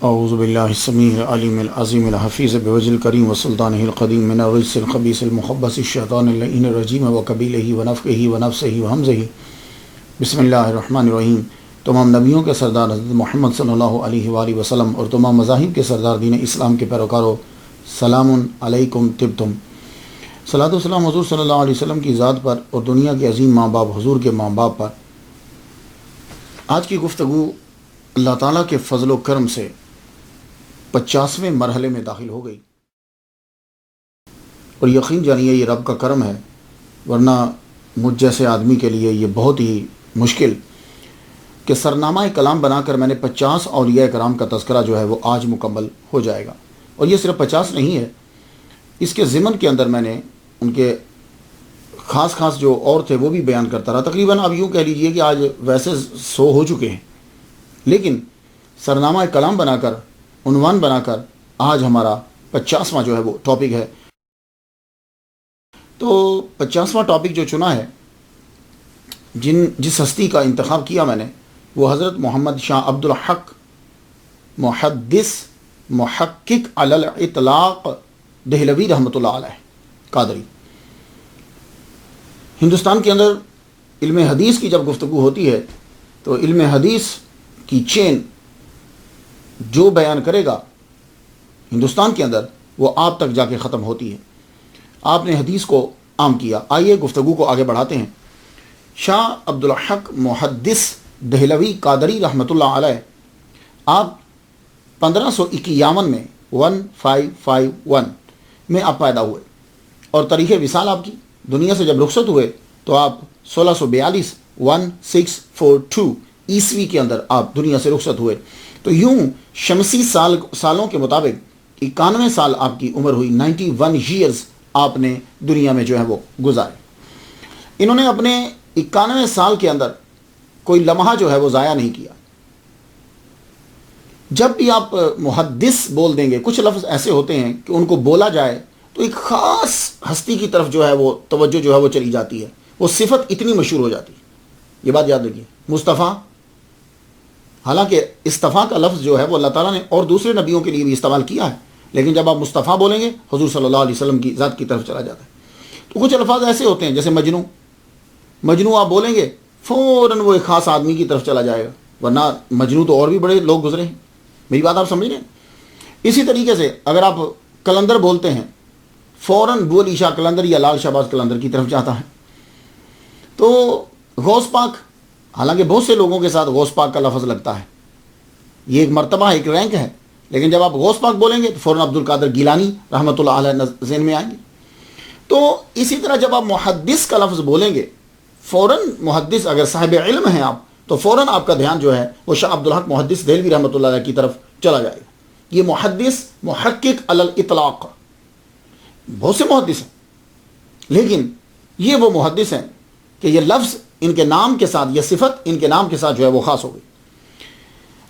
اعوذ باللہ السمیع العلیم العظیم الحفیظ بوجہ الکریم وسلطانہ القدیم من الرجس الخبیث المخبث الشیطان اللعین الرجیم وقبیلہ ونفخہ ونفثہ وہمزہ۔ بسم اللہ الرحمن الرحیم۔ تمام نبیوں کے سردار حضرت محمد صلی اللہ علیہ وآلہ وسلم اور تمام مذاہب کے سردار دین اسلام کے پیروکاروں، سلام علیکم طبتم۔ صلاۃ و سلام حضور صلی اللہ علیہ وسلم کی ذات پر اور دنیا کے عظیم ماں باپ حضور کے ماں باپ پر۔ آج کی گفتگو اللہ تعالیٰ کے فضل و کرم سے 50ویں مرحلے میں داخل ہو گئی، اور یقین جانیے یہ رب کا کرم ہے، ورنہ مجھ جیسے آدمی کے لیے یہ بہت ہی مشکل کہ سرنامہ کلام بنا کر میں نے 50 اولیاء کرام کا تذکرہ جو ہے وہ آج مکمل ہو جائے گا۔ اور یہ صرف 50 نہیں ہے، اس کے ضمن کے اندر میں نے ان کے خاص جو اور تھے وہ بھی بیان کرتا رہا۔ تقریباً آپ یوں کہہ لیجئے کہ آج ویسے 100 ہو چکے ہیں، لیکن سرنامہ کلام بنا کر، عنوان بنا کر آج ہمارا 50واں جو ہے وہ ٹاپک ہے۔ تو 50واں ٹاپک جو چنا ہے، جس ہستی کا انتخاب کیا میں نے، وہ حضرت محمد شاہ عبد الحق محدث محقق علی الاطلاق دہلوی رحمۃ اللہ علیہ قادری۔ ہندوستان کے اندر علم حدیث کی جب گفتگو ہوتی ہے تو علم حدیث کی چین جو بیان کرے گا ہندوستان کے اندر، وہ آپ تک جا کے ختم ہوتی ہے۔ آپ نے حدیث کو عام کیا۔ آئیے گفتگو کو آگے بڑھاتے ہیں۔ شاہ عبد الحق محدث دہلوی قادری رحمۃ اللہ علیہ، آپ 1551 میں 1551 میں آپ پیدا ہوئے، اور تاریخ وصال آپ کی دنیا سے جب رخصت ہوئے تو آپ 1642 1642 عیسوی کے اندر آپ دنیا سے رخصت ہوئے۔ تو یوں شمسی سالوں کے مطابق 91 سال آپ کی عمر ہوئی۔ 91 ایئرز آپ نے دنیا میں جو ہے وہ گزارے۔ انہوں نے اپنے 91 سال کے اندر کوئی لمحہ جو ہے وہ ضائع نہیں کیا۔ جب بھی آپ محدث بول دیں گے، کچھ لفظ ایسے ہوتے ہیں کہ ان کو بولا جائے تو ایک خاص ہستی کی طرف جو ہے وہ توجہ جو ہے وہ چلی جاتی ہے، وہ صفت اتنی مشہور ہو جاتی ہے۔ یہ بات یاد رکھیے، مصطفیٰ، حالانکہ اصطفیٰ کا لفظ جو ہے وہ اللہ تعالیٰ نے اور دوسرے نبیوں کے لیے بھی استعمال کیا ہے، لیکن جب آپ مصطفیٰ بولیں گے حضور صلی اللہ علیہ وسلم کی ذات کی طرف چلا جاتا ہے۔ تو کچھ الفاظ ایسے ہوتے ہیں جیسے مجنو آپ بولیں گے فوراً وہ ایک خاص آدمی کی طرف چلا جائے گا، ورنہ مجنو تو اور بھی بڑے لوگ گزرے ہیں۔ میری بات آپ سمجھ رہے ہیں؟ اسی طریقے سے اگر آپ کلندر بولتے ہیں، فوراً بو علی شاہ کلندر یا لال شہباز کلندر کی طرف جاتا ہے۔ تو غوث پاک، حالانکہ بہت سے لوگوں کے ساتھ غوث پاک کا لفظ لگتا ہے، یہ ایک مرتبہ ہے، ایک رینک ہے، لیکن جب آپ غوث پاک بولیں گے تو فوراً عبد القادر گیلانی رحمۃ اللہ علیہ ذہن میں آئیں گے۔ تو اسی طرح جب آپ محدث کا لفظ بولیں گے، فوراً محدث، اگر صاحب علم ہیں آپ، تو فوراً آپ کا دھیان جو ہے وہ شاہ عبد الحق محدث دہلوی رحمۃ اللہ علیہ کی طرف چلا جائے گا۔ یہ محدث محقق علی الاطلاق، بہت سے محدث ہیں، لیکن یہ وہ محدث ہیں کہ یہ لفظ ان کے نام کے ساتھ، یہ صفت ان کے نام کے ساتھ جو ہے وہ خاص ہو گئی۔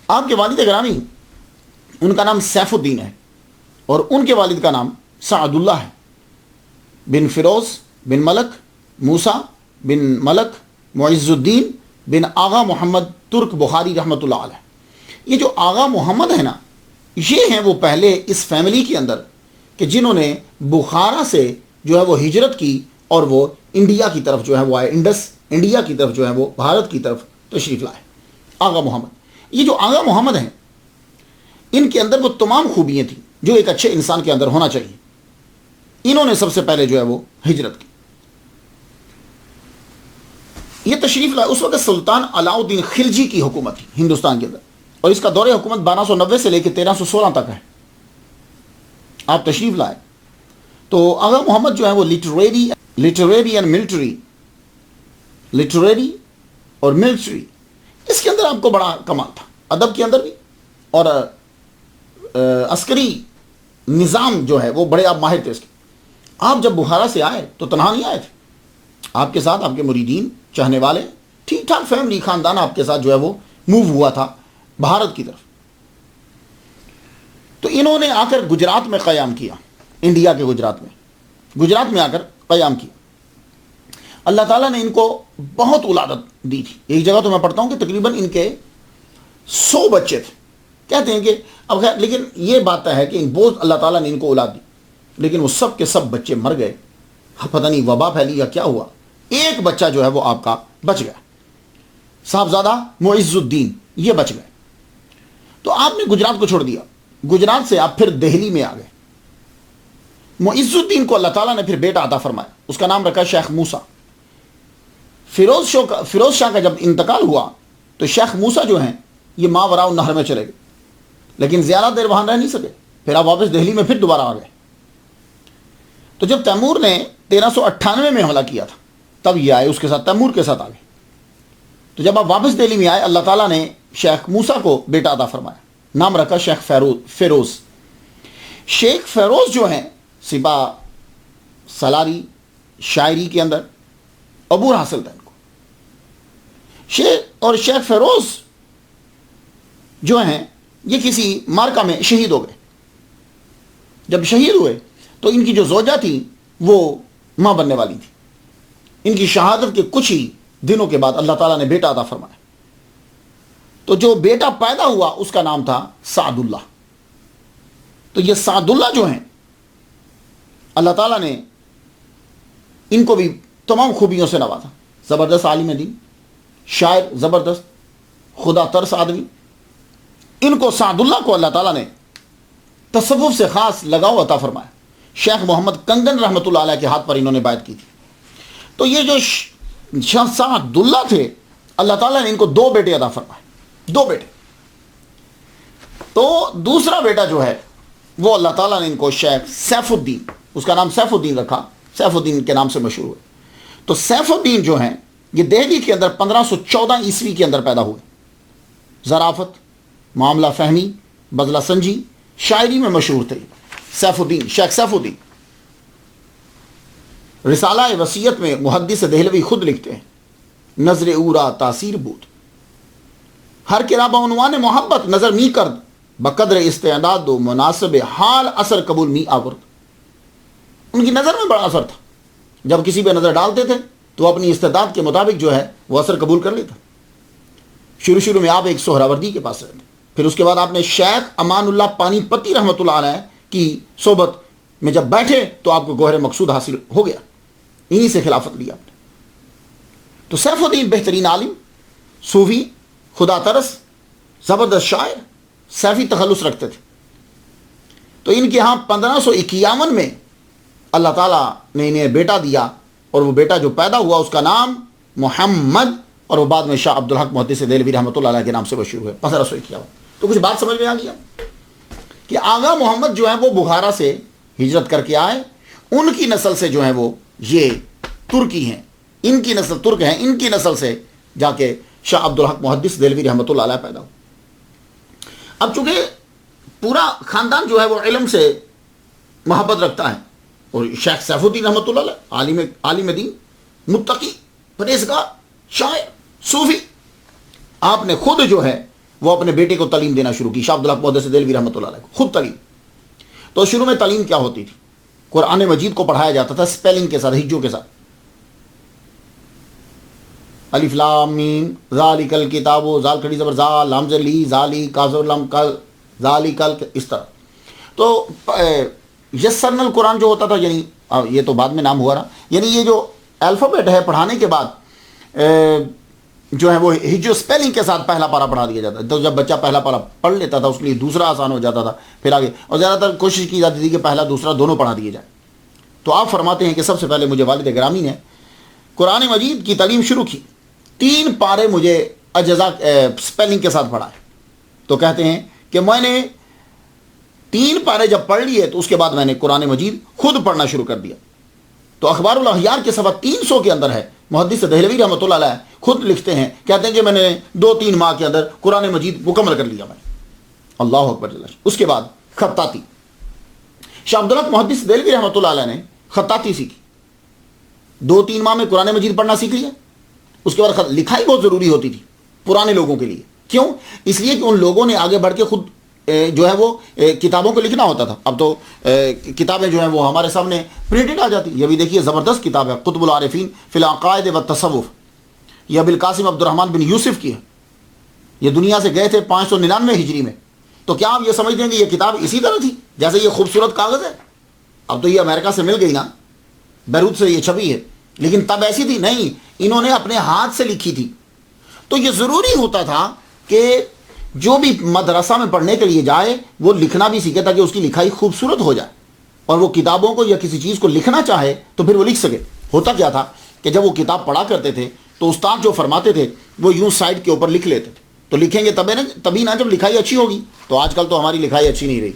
آپ کے والد گرامی، ان کا نام سیف الدین ہے، اور ان کے والد کا نام سعد اللہ ہے، بن فیروز بن ملک موسیٰ بن ملک معز الدین بن آغا محمد ترک بخاری رحمۃ اللہ علیہ۔ یہ جو آغا محمد ہے نا، یہ ہیں وہ پہلے اس فیملی کے اندر کہ جنہوں نے بخارا سے جو ہے وہ ہجرت کی اور وہ انڈیا کی طرف جو ہے وہ آئے، انڈس انڈیا کی طرف جو ہے وہ بھارت کی طرف تشریف لائے۔ آغا محمد، یہ جو آغا محمد ہیں، ان کے اندر وہ تمام خوبیاں تھیں جو ایک اچھے انسان کے اندر ہونا چاہیے۔ انہوں نے سب سے پہلے جو ہے وہ ہجرت کی، یہ تشریف لائے۔ اس وقت سلطان علاء الدین خلجی کی حکومت تھی ہندوستان کے اندر، اور اس کا دور حکومت 1290 سے لے کے 1316 تک ہے۔ آپ تشریف لائے تو آغا محمد جو ہے وہ لٹریری اینڈ ملٹری، لٹریری اور ملٹری، اس کے اندر آپ کو بڑا کمال تھا، ادب کے اندر بھی، اور عسکری نظام جو ہے وہ بڑے آپ ماہر تھے اس کے۔ آپ جب بخارا سے آئے تو تنہا نہیں آئے تھے، آپ کے ساتھ آپ کے مریدین، چاہنے والے، ٹھیک ٹھاک فیملی، خاندان آپ کے ساتھ جو ہے وہ موو ہوا تھا بھارت کی طرف۔ تو انہوں نے آ کر گجرات میں قیام کیا، انڈیا کے گجرات میں آ کر قیام کیا۔ اللہ تعالیٰ نے ان کو بہت اولادت دی تھی۔ ایک جگہ تو میں پڑھتا ہوں کہ تقریباً ان کے 100 بچے تھے، کہتے ہیں کہ اب خیر، لیکن یہ بات ہے کہ بہت اللہ تعالیٰ نے ان کو اولاد دی، لیکن وہ سب کے سب بچے مر گئے، پتہ نہیں وبا پھیلی یا کیا ہوا، ایک بچہ جو ہے وہ آپ کا بچ گیا، صاحبزادہ معز الدین، یہ بچ گئے۔ تو آپ نے گجرات کو چھوڑ دیا، گجرات سے آپ پھر دہلی میں آ گئے۔ معز الدین کو اللہ تعالیٰ نے پھر بیٹا عطا فرمایا، اس کا نام رکھا شیخ موسیٰ۔ فیروز شاہ کا جب انتقال ہوا تو شیخ موسیٰ جو ہیں یہ ماوراء النہر میں چلے گئے، لیکن زیادہ دیر وہاں رہ نہیں سکے، پھر آپ واپس دہلی میں پھر دوبارہ آ گئے۔ تو جب تیمور نے 1398 میں حملہ کیا تھا تب یہ آئے، اس کے ساتھ تیمور کے ساتھ آ گئے۔ تو جب آپ واپس دہلی میں آئے، اللہ تعالیٰ نے شیخ موسیٰ کو بیٹا عطا فرمایا، نام رکھا شیخ فیروز۔ شیخ فیروز جو ہیں سپاہ سالاری شاعری کے اندر عبور حاصل تھا ان کو۔ شیخ فیروز جو ہیں یہ کسی مارکا میں شہید ہو گئے۔ جب شہید ہوئے تو ان کی جو زوجہ تھی وہ ماں بننے والی تھی۔ ان کی شہادت کے کچھ ہی دنوں کے بعد اللہ تعالیٰ نے بیٹا عطا فرمایا۔ تو جو بیٹا پیدا ہوا اس کا نام تھا سعد اللہ۔ تو یہ سعد اللہ جو ہیں اللہ تعالیٰ نے ان کو بھی تمام خوبیوں سے نوازا، زبردست عالم دین، شاعر زبردست، خدا ترس آدمی۔ ان کو سعد اللہ کو اللہ تعالیٰ نے تصوف سے خاص لگاؤ عطا فرمایا۔ شیخ محمد کنگن رحمۃ اللہ علیہ کے ہاتھ پر انہوں نے بیعت کی تھی۔ تو یہ جو سعد اللہ تھے، اللہ تعالیٰ نے ان کو 2 بیٹے عطا فرمائے، 2 بیٹے۔ تو دوسرا بیٹا جو ہے وہ اللہ تعالیٰ نے ان کو شیخ سیف الدین، اس کا نام سیف الدین رکھا، سیف الدین کے نام سے مشہور ہوئے۔ تو سیف الدین جو ہیں یہ دہلی کے اندر 1514 عیسوی کے اندر پیدا ہوئے۔ ظرافت، معاملہ فہمی، بزلہ سنجی، شاعری میں مشہور تھے سیف الدین، شیخ سیف الدین۔ رسالہ وصیت میں محدث دہلوی خود لکھتے ہیں، نظر اورا تاثیر بود، ہر کرا عنوان محبت نظر می کرد، بقدر استعداد و مناسب حال اثر قبول می آورد۔ ان کی نظر میں بڑا اثر تھا، جب کسی پہ نظر ڈالتے تھے تو اپنی استعداد کے مطابق جو ہے وہ اثر قبول کر لیتا۔ شروع میں آپ ایک سہراوردی کے پاس رہتے، پھر اس کے بعد آپ نے شیخ امان اللہ پانی پتی رحمۃ اللہ علیہ کی صحبت میں جب بیٹھے تو آپ کو گوہر مقصود حاصل ہو گیا، انہی سے خلافت لی آپ نے۔ تو سیف الدین بہترین عالم، صوفی، خدا ترس، زبردست شاعر، سیفی تخلص رکھتے تھے۔ تو ان کے ہاں 1551 میں اللہ تعالیٰ نے انہیں بیٹا دیا، اور وہ بیٹا جو پیدا ہوا اس کا نام محمد، اور وہ بعد میں شاہ عبدالحق محدث دہلوی رحمۃ اللہ علیہ کے نام سے مشہور ہوئے 1551۔ تو کچھ بات سمجھ میں آ گیا کہ آغا محمد جو ہیں وہ بخارا سے ہجرت کر کے آئے، ان کی نسل سے جو ہیں وہ یہ ترکی ہیں، ان کی نسل ترک ہیں، ان کی نسل سے جا کے شاہ عبدالحق محدث دہلوی رحمۃ اللہ علیہ پیدا ہو۔ اب چونکہ پورا خاندان جو ہے وہ علم سے محبت رکھتا ہے، اور شیخ سیف الدین رحمۃ اللہ علیہ عالم دین، متقی، پرہیزگار، شاعر، صوفی، آپ نے خود جو ہے وہ اپنے بیٹے کو تعلیم دینا شروع کی، شاہ عبدالحق محدث دہلوی رحمۃ اللہ علیہ کو خود تعلیم۔ تو شروع میں تعلیم کیا ہوتی تھی؟ قرآن مجید کو پڑھایا جاتا تھا سپیلنگ کے ساتھ، ہجوں کے ساتھ، الف لام میم ذالک الکتاب، زال کھڑی زبر زال، لام زر لی، ذالی کاف لام کل، ذالک اس طرح۔ تو یسرنا القرآن جو ہوتا تھا، یعنی یہ تو بعد میں نام ہوا رہا، یعنی یہ جو الفابیٹ ہے پڑھانے کے بعد جو ہے وہ ہجو سپیلنگ کے ساتھ پہلا پارا پڑھا دیا جاتا ہے۔ تو جب بچہ پہلا پارا پڑھ لیتا تھا اس کے لیے دوسرا آسان ہو جاتا تھا پھر آگے، اور زیادہ تر کوشش کی جاتی تھی کہ پہلا دوسرا دونوں پڑھا دیے جائے۔ تو آپ فرماتے ہیں کہ سب سے پہلے مجھے والد گرامی نے قرآن مجید کی تعلیم شروع کی، 3 پارے مجھے اجزا سپیلنگ کے ساتھ پڑھائے۔ تو کہتے ہیں کہ میں نے 3 پارے جب پڑھ لیے تو اس کے بعد میں نے قرآن مجید خود پڑھنا شروع کر دیا۔ تو اخبار الاحیار کے صفحہ 300 کے اندر ہے، محدث دہلوی رحمۃ اللہ علیہ خود لکھتے ہیں، کہتے ہیں کہ میں نے 2-3 ماہ کے اندر قرآن مجید مکمل کر لیا میں نے۔ اللہ اکبر جل۔ اس کے بعد خطاطی، شاہ عبدالحق محدث دہلوی رحمۃ اللہ علیہ نے خطاطی سیکھی، 2-3 ماہ میں قرآن مجید پڑھنا سیکھ لیا۔ اس کے بعد لکھائی بہت ضروری ہوتی تھی پرانے لوگوں کے لیے، کیوں؟ اس لیے کہ ان لوگوں نے آگے بڑھ کے خود جو ہے وہ کتابوں کو لکھنا ہوتا تھا۔ اب تو کتابیں جو ہیں وہ ہمارے سامنے پرنٹڈ آ جاتی۔ یہ بھی دیکھیے زبردست کتاب ہے، قطب العارفین فی العقائد والتصوف، یہ ابوالقاسم عبد الرحمن بن یوسف کی ہے۔ یہ دنیا سے گئے تھے 599 ہجری میں، تو کیا آپ یہ سمجھتے ہیں کہ یہ کتاب اسی طرح تھی جیسے یہ خوبصورت کاغذ ہے؟ اب تو یہ امریکہ سے مل گئی نا، بیروت سے یہ چھپی ہے، لیکن تب ایسی تھی نہیں، انہوں نے اپنے ہاتھ سے لکھی تھی۔ تو یہ ضروری ہوتا تھا کہ جو بھی مدرسہ میں پڑھنے کے لیے جائے وہ لکھنا بھی سیکھے تاکہ اس کی لکھائی خوبصورت ہو جائے، اور وہ کتابوں کو یا کسی چیز کو لکھنا چاہے تو پھر وہ لکھ سکے۔ ہوتا کیا تھا کہ جب وہ کتاب پڑھا کرتے تھے تو استاد جو فرماتے تھے وہ یوں سائڈ کے اوپر لکھ لیتے تھے، تو لکھیں گے تبھی نہ جب لکھائی اچھی ہوگی۔ تو آج کل تو ہماری لکھائی اچھی نہیں رہی،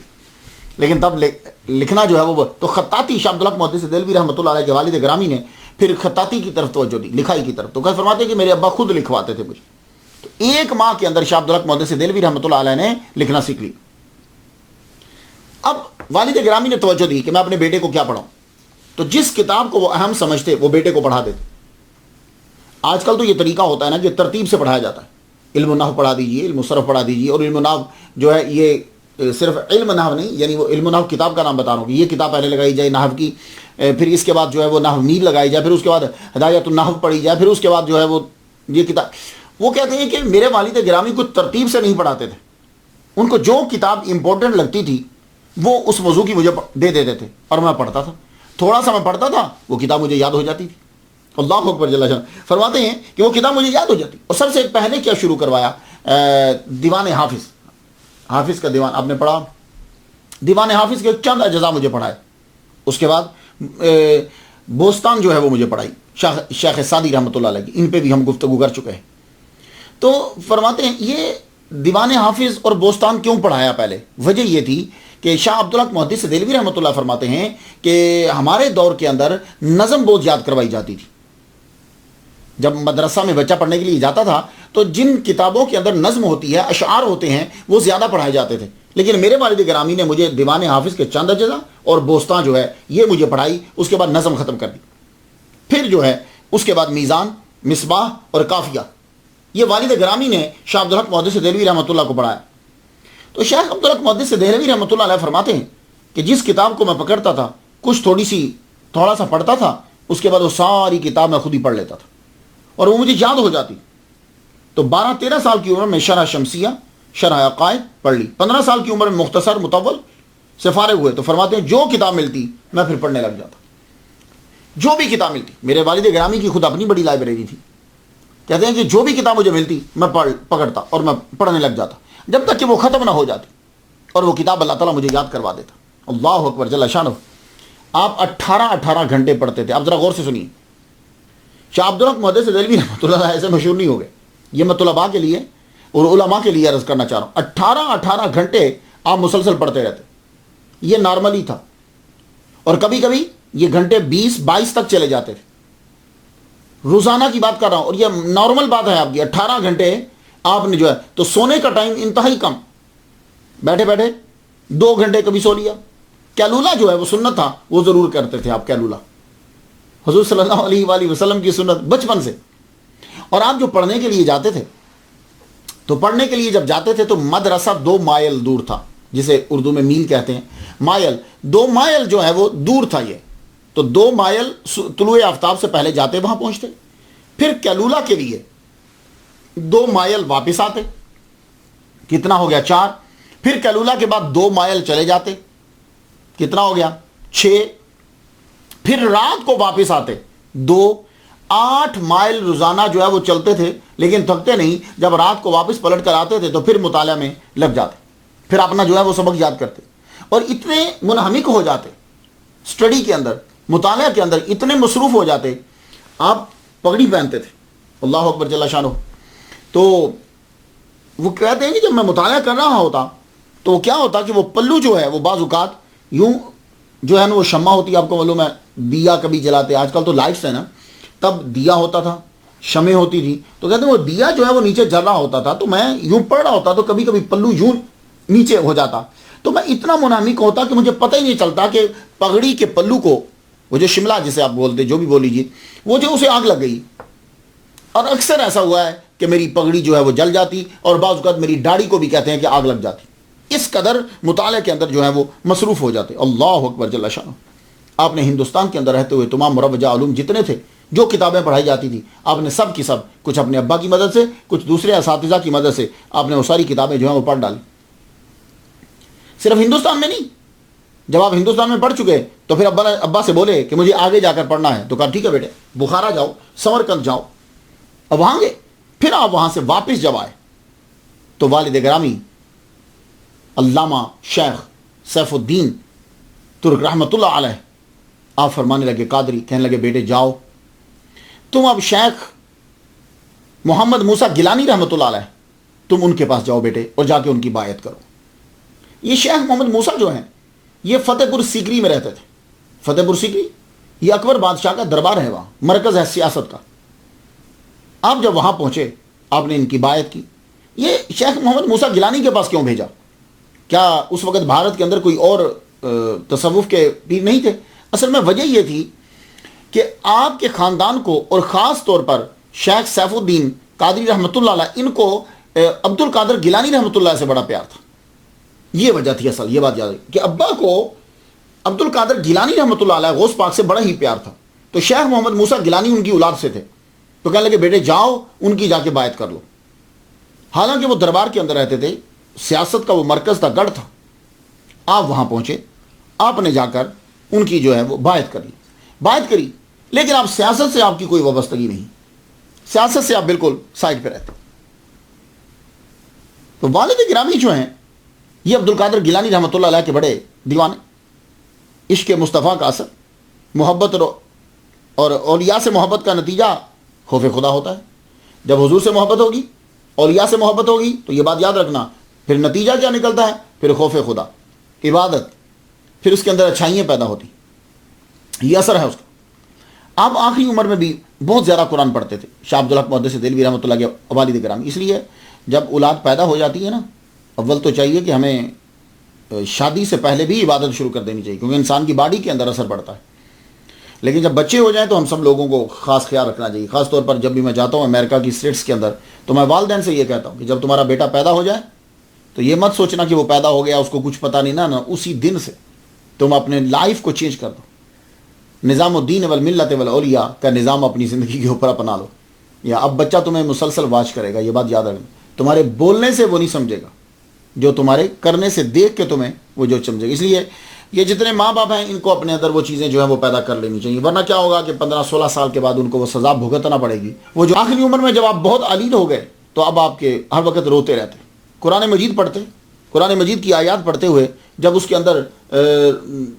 لیکن تب لکھنا جو ہے وہ تو خطاطی، شاہ عبدالحق محدث دہلوی رحمۃ اللہ علیہ کے والد گرامی نے پھر خطاطی کی طرف توجہ دی، لکھائی کی طرف۔ تو کہ فرماتے ہیں کہ میرے ابا خود لکھواتے تھے مجھے، تو 1 ماہ کے اندر شاہ عبدالحق محدث دہلوی رحمۃ اللہ علیہ نے لکھنا سیکھ لی۔ اب والد گرامی نے توجہ دی کہ میں اپنے بیٹے کو کیا پڑھاؤں، تو جس کتاب کو وہ اہم سمجھتے وہ بیٹے کو پڑھا دیتے۔ آج کل تو یہ طریقہ ہوتا ہے نا کہ ترتیب سے پڑھایا جاتا ہے، علم النحو پڑھا دیجیے، علم الصرف پڑھا دیجیے، اور علم النحو جو ہے یہ صرف علم نحو نہیں، یعنی وہ علم النحو کتاب کا نام بتا رہا ہوں کہ یہ کتاب پہلے لگائی جائے نحو کی، پھر اس کے بعد جو ہے وہ نحو میر لگائی جائے، پھر اس کے بعد ہدایت النحو پڑھی جائے، پھر اس کے بعد جو ہے وہ یہ کتاب۔ وہ کہتے ہیں کہ میرے والد گرامی کو ترتیب سے نہیں پڑھاتے تھے، ان کو جو کتاب امپورٹنٹ لگتی تھی وہ اس موضوع کی مجھے دے دیتے تھے اور میں پڑھتا تھا، تھوڑا سا میں پڑھتا تھا وہ کتاب مجھے یاد ہو جاتی تھی۔ اللہ اکبر جل شان، فرماتے ہیں کہ وہ کتاب مجھے یاد ہو جاتی۔ اور سب سے پہلے کیا شروع کروایا؟ دیوان حافظ، حافظ کا دیوان آپ نے پڑھا، دیوان حافظ کے چند اجزاء مجھے پڑھائے۔ اس کے بعد بوستان جو ہے وہ مجھے پڑھائی، شیخ سعدی رحمۃ اللہ علیہ کی، ان پہ بھی ہم گفتگو کر چکے ہیں۔ تو فرماتے ہیں یہ دیوان حافظ اور بوستان کیوں پڑھایا پہلے؟ وجہ یہ تھی کہ شاہ عبدالحق محدث دہلوی رحمۃ اللہ فرماتے ہیں کہ ہمارے دور کے اندر نظم بہت یاد کروائی جاتی تھی۔ جب مدرسہ میں بچہ پڑھنے کے لیے جاتا تھا تو جن کتابوں کے اندر نظم ہوتی ہے، اشعار ہوتے ہیں، وہ زیادہ پڑھائے جاتے تھے، لیکن میرے والد گرامی نے مجھے دیوان حافظ کے چند اجزاء اور بوستان جو ہے یہ مجھے پڑھائی، اس کے بعد نظم ختم کر دی۔ پھر جو ہے اس کے بعد میزان، مصباح اور کافیہ، یہ والد گرامی نے شاہ عبدالحق محدث دہلوی رحمۃ اللہ کو پڑھایا۔ تو شیخ عبدالحق محدث دہلوی رحمۃ اللہ علیہ فرماتے ہیں کہ جس کتاب کو میں پکڑتا تھا کچھ تھوڑا سا پڑھتا تھا، اس کے بعد وہ ساری کتاب میں خود ہی پڑھ لیتا تھا اور وہ مجھے یاد ہو جاتی۔ تو 12-13 سال کی عمر میں شرح شمسیہ، شرح عقائد پڑھ لی، 15 سال کی عمر میں مختصر مطول سے فارغ ہوئے۔ تو فرماتے ہیں جو کتاب ملتی میں پھر پڑھنے لگ جاتا، جو بھی کتاب ملتی۔ میرے والد گرامی کی خود اپنی بڑی لائبریری تھی، کہتے ہیں کہ جو بھی کتاب مجھے ملتی میں پکڑتا اور میں پڑھنے لگ جاتا، جب تک کہ وہ ختم نہ ہو جاتی، اور وہ کتاب اللہ تعالیٰ مجھے یاد کروا دیتا۔ اللہ اکبر جل شانہ۔ آپ 18 گھنٹے پڑھتے تھے۔ آپ ذرا غور سے سنیے، شاہ عبدالحق محدث دہلوی رحمۃ اللہ علیہ ایسے مشہور نہیں ہو گئے، یہ میں طلباء کے لیے اور علماء کے لیے عرض کرنا چاہ رہا ہوں۔ 18 گھنٹے آپ مسلسل پڑھتے رہتے، یہ نارمل ہی تھا، اور کبھی کبھی یہ گھنٹے 20-22 تک چلے جاتے تھے۔ روزانہ کی بات کر رہا ہوں، اور یہ نارمل بات ہے آپ کی۔ 18 گھنٹے آپ نے جو ہے، تو سونے کا ٹائم انتہائی کم، بیٹھے بیٹھے 2 گھنٹے کبھی سو لیا۔ کیلولہ جو ہے وہ سنت تھا، وہ ضرور کرتے تھے آپ کیلولہ، حضور صلی اللہ علیہ وآلہ وسلم کی سنت بچپن سے۔ اور آپ جو پڑھنے کے لیے جاتے تھے، تو پڑھنے کے لیے جب جاتے تھے تو مدرسہ 2 مائل دور تھا، جسے اردو میں میل کہتے ہیں، مائل، 2 مائل جو ہے وہ دور تھا یہ۔ تو 2 مائل طلوع آفتاب سے پہلے جاتے، وہاں پہنچتے، پھر کیلولہ کے لیے 2 مائل واپس آتے، کتنا ہو گیا 4، پھر کیلولہ کے بعد 2 مائل چلے جاتے، کتنا ہو گیا 6، پھر رات کو واپس آتے 2، 8 مائل روزانہ جو ہے وہ چلتے تھے، لیکن تھکتے نہیں۔ جب رات کو واپس پلٹ کر آتے تھے تو پھر مطالعہ میں لگ جاتے، پھر اپنا جو ہے وہ سبق یاد کرتے، اور اتنے منہمک ہو جاتے اسٹڈی کے اندر، مطالعہ کے اندر اتنے مصروف ہو جاتے۔ آپ پگڑی پہنتے تھے، اللہ اکبر جل شانہ۔ تو وہ کہتے ہیں کہ جب میں مطالعہ کر رہا ہوتا تو کیا ہوتا کہ وہ پلو جو ہے وہ بعض اوقات یوں جو ہے نا، وہ شمع ہوتی، آپ کو معلوم ہے، دیا کبھی جلاتے، آج کل تو لائٹس ہے نا، تب دیا ہوتا تھا، شمع ہوتی تھی، تو کہتے ہیں وہ دیا جو ہے وہ نیچے جل رہا ہوتا تھا، تو میں یوں پڑھ رہا ہوتا تو کبھی کبھی پلو یوں نیچے ہو جاتا، تو میں اتنا منہمک ہوتا کہ مجھے پتہ ہی نہیں چلتا کہ پگڑی کے پلو کو، وہ جو شملہ جسے آپ بولتے، جو بھی بول لیجیے، وہ جو اسے آگ لگ گئی۔ اور اکثر ایسا ہوا ہے کہ میری پگڑی جو ہے وہ جل جاتی، اور بعض اوقات میری داڑھی کو بھی کہتے ہیں کہ آگ لگ جاتی، اس قدر مطالعے کے اندر جو ہے وہ مصروف ہو جاتے۔ اللہ اکبر جل شانہ۔ آپ نے ہندوستان کے اندر رہتے ہوئے تمام مروجہ علوم جتنے تھے، جو کتابیں پڑھائی جاتی تھی، آپ نے سب کی سب، کچھ اپنے ابا کی مدد سے، کچھ دوسرے اساتذہ کی مدد سے، آپ نے وہ ساری کتابیں جو ہیں وہ پڑھ ڈالی۔ صرف ہندوستان میں نہیں. جب آپ ہندوستان میں پڑھ چکے تو پھر ابا سے بولے کہ مجھے آگے جا کر پڑھنا ہے, تو کہا ٹھیک ہے بیٹے, بخارا جاؤ, سمرقند جاؤ. اب وہاں گئے, پھر آپ وہاں سے واپس جب آئے تو والد گرامی علامہ شیخ سیف الدین ترک رحمۃ اللہ علیہ آپ فرمانے لگے قادری, کہنے لگے بیٹے جاؤ تم اب شیخ محمد موسیٰ گیلانی رحمۃ اللہ علیہ تم ان کے پاس جاؤ بیٹے, اور جا کے ان کی بایعت کرو. یہ شیخ محمد موسیٰ جو ہیں یہ فتح پور سیکری میں رہتے تھے. فتح پور سیکری یہ اکبر بادشاہ کا دربار ہے, وہاں مرکز ہے سیاست کا. آپ جب وہاں پہنچے آپ نے ان کی بایعت کی. یہ شیخ محمد موسیٰ گیلانی کے پاس کیوں بھیجا؟ کیا اس وقت بھارت کے اندر کوئی اور تصوف کے پیر نہیں تھے؟ اصل میں وجہ یہ تھی کہ آپ کے خاندان کو, اور خاص طور پر شیخ سیف الدین قادری رحمۃ اللہ علیہ, ان کو عبد القادر گیلانی رحمۃ اللہ سے بڑا پیار تھا. یہ وجہ تھی اصل, یہ بات یاد ہے کہ ابا کو عبد القادر گیلانی رحمۃ اللہ علیہ غوث پاک سے بڑا ہی پیار تھا. تو شیخ محمد موسیٰ گیلانی ان کی اولاد سے تھے, تو کہنے لگے بیٹے جاؤ ان کی جا کے بایعت کر لو. حالانکہ وہ دربار کے اندر رہتے تھے, سیاست کا وہ مرکز تھا, گڑھ تھا. آپ وہاں پہنچے, آپ نے جا کر ان کی جو ہے وہ بایعت کر لی. بایعت کری, لیکن آپ سیاست سے آپ کی کوئی وابستگی نہیں, سیاست سے آپ بالکل سائڈ پہ رہتے. تو والد گرامی جو ہیں یہ عبد القادر گیلانی رحمۃ اللہ علیہ کے بڑے دیوانے. عشق مصطفیٰ کا اثر, محبت اور اولیاء سے محبت کا نتیجہ خوف خدا ہوتا ہے. جب حضور سے محبت ہوگی, اولیاء سے محبت ہوگی, تو یہ بات یاد رکھنا, پھر نتیجہ کیا نکلتا ہے؟ پھر خوف خدا, عبادت, پھر اس کے اندر اچھائیاں پیدا ہوتی. یہ اثر ہے اس کا. آپ آخری عمر میں بھی بہت زیادہ قرآن پڑھتے تھے. شاہ عبدالحق محدث دہلوی رحمۃ اللہ کے والد گرامی. اس لیے جب اولاد پیدا ہو جاتی ہے نا, اول تو چاہیے کہ ہمیں شادی سے پہلے بھی عبادت شروع کر دینی چاہیے, کیونکہ انسان کی باڈی کے اندر اثر پڑتا ہے. لیکن جب بچے ہو جائیں تو ہم سب لوگوں کو خاص خیال رکھنا چاہیے. خاص طور پر جب بھی میں جاتا ہوں امریکہ کی اسٹیٹس کے اندر, تو میں والدین سے یہ کہتا ہوں کہ جب تمہارا بیٹا پیدا ہو جائے تو یہ مت سوچنا کہ وہ پیدا ہو گیا اس کو کچھ پتہ نہیں, نا اسی دن سے تم اپنے لائف کو چینج کر دو. نظام الدین والملت والاولیاء کا نظام اپنی زندگی کے اوپر اپنا لو. یا اب بچہ تمہیں مسلسل واچ کرے گا, یہ بات یاد رکھنا. تمہارے بولنے سے وہ نہیں سمجھے گا, جو تمہارے کرنے سے دیکھ کے تمہیں وہ جو سمجھے گا. اس لیے یہ جتنے ماں باپ ہیں ان کو اپنے اندر وہ چیزیں جو ہیں وہ پیدا کر لینی چاہیے, ورنہ کیا ہوگا کہ 15-16 سال کے بعد ان کو وہ سزا بھگتنا پڑے گی. وہ جو آخری عمر میں جب آپ بہت علیل ہو گئے تو اب آپ کے ہر وقت روتے رہتے, قرآن مجید پڑھتے, قرآن مجید کی آیات پڑھتے ہوئے جب اس کے اندر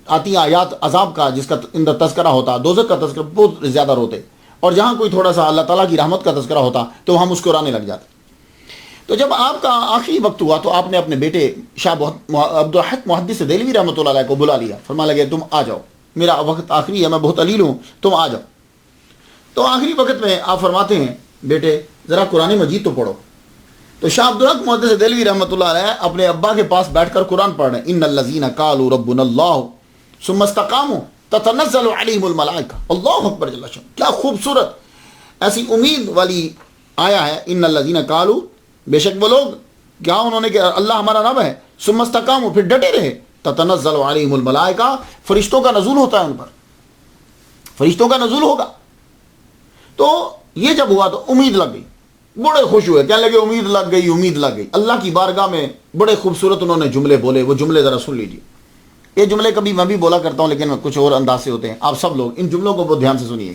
آتی ہیں آیات عذاب کا جس کا اندر تذکرہ ہوتا, دوزخ کا تذکرہ, بہت زیادہ روتے. اور جہاں کوئی تھوڑا سا اللہ تعالیٰ کی رحمت کا تذکرہ ہوتا تو ہم مسکرانے لگ جاتے. تو جب آپ کا آخری وقت ہوا تو آپ نے اپنے بیٹے شاہ عبدالحق محدث دہلوی رحمۃ اللہ علیہ کو بلا لیا. فرما لگے تم آ جاؤ, میرا وقت آخری ہے, میں بہت علیل ہوں, تم آ جاؤ. تو آخری وقت میں آپ فرماتے ہیں بیٹے ذرا قرآن مجید تو پڑھو. تو شاہ عبدالحق محدث دہلوی رحمۃ اللہ علیہ اپنے ابا کے پاس بیٹھ کر قرآن پڑھ رہے ہیں. ان الذین قالوا ربنا اللہ ثم استقاموا تتنزل علیہم الملائکہ. اللہ اکبر جل شانہ, کیا خوبصورت ایسی امید والی آیا ہے. ان الذین قالوا, بے شک وہ لوگ کیا انہوں نے کہ اللہ ہمارا رب ہے, ثم استقاموا, پھر ڈٹے رہے, تتنزل علیہم الملائکہ, فرشتوں کا نزول ہوتا ہے ان پر, فرشتوں کا نزول ہوگا. تو یہ جب ہوا تو امید لگ گئی, بڑے خوش ہوئے, کہنے لگے امید لگ گئی, امید لگ گئی. اللہ کی بارگاہ میں بڑے خوبصورت انہوں نے جملے بولے. وہ جملے ذرا سن لیجیے. یہ جملے کبھی میں بھی بولا کرتا ہوں لیکن کچھ اور انداز سے ہوتے ہیں. آپ سب لوگ ان جملوں کو بہت دھیان سے سنیے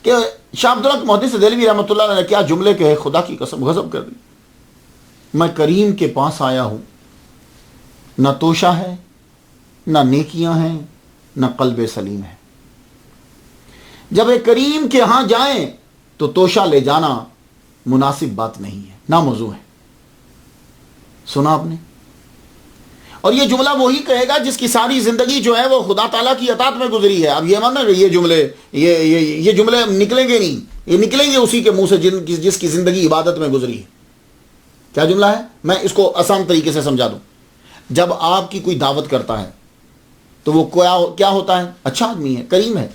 کہ شاہ عبدالحق محدث دہلوی رحمۃ اللہ علیہ نے کیا جملے کہے, خدا کی قسم غضب کر دی. میں کریم کے پاس آیا ہوں, نہ توشہ ہے, نہ نیکیاں ہیں, نہ قلب سلیم ہے. جب ایک کریم کے ہاں جائیں تو توشہ لے جانا مناسب بات نہیں ہے, ناموضوع ہے. سنا آپ نے؟ اور یہ جملہ وہی کہے گا جس کی ساری زندگی جو ہے وہ خدا تعالیٰ کی اطاعت میں گزری ہے. اب یہ ماننا کہ یہ جملے یہ جملے نکلیں گے نہیں, یہ نکلیں گے اسی کے منہ سے جس کی زندگی عبادت میں گزری ہے. کیا جملہ ہے؟ میں اس کو آسان طریقے سے سمجھا دوں. جب آپ کی کوئی دعوت کرتا ہے تو وہ کیا ہوتا ہے؟ اچھا آدمی ہے, کریم ہے,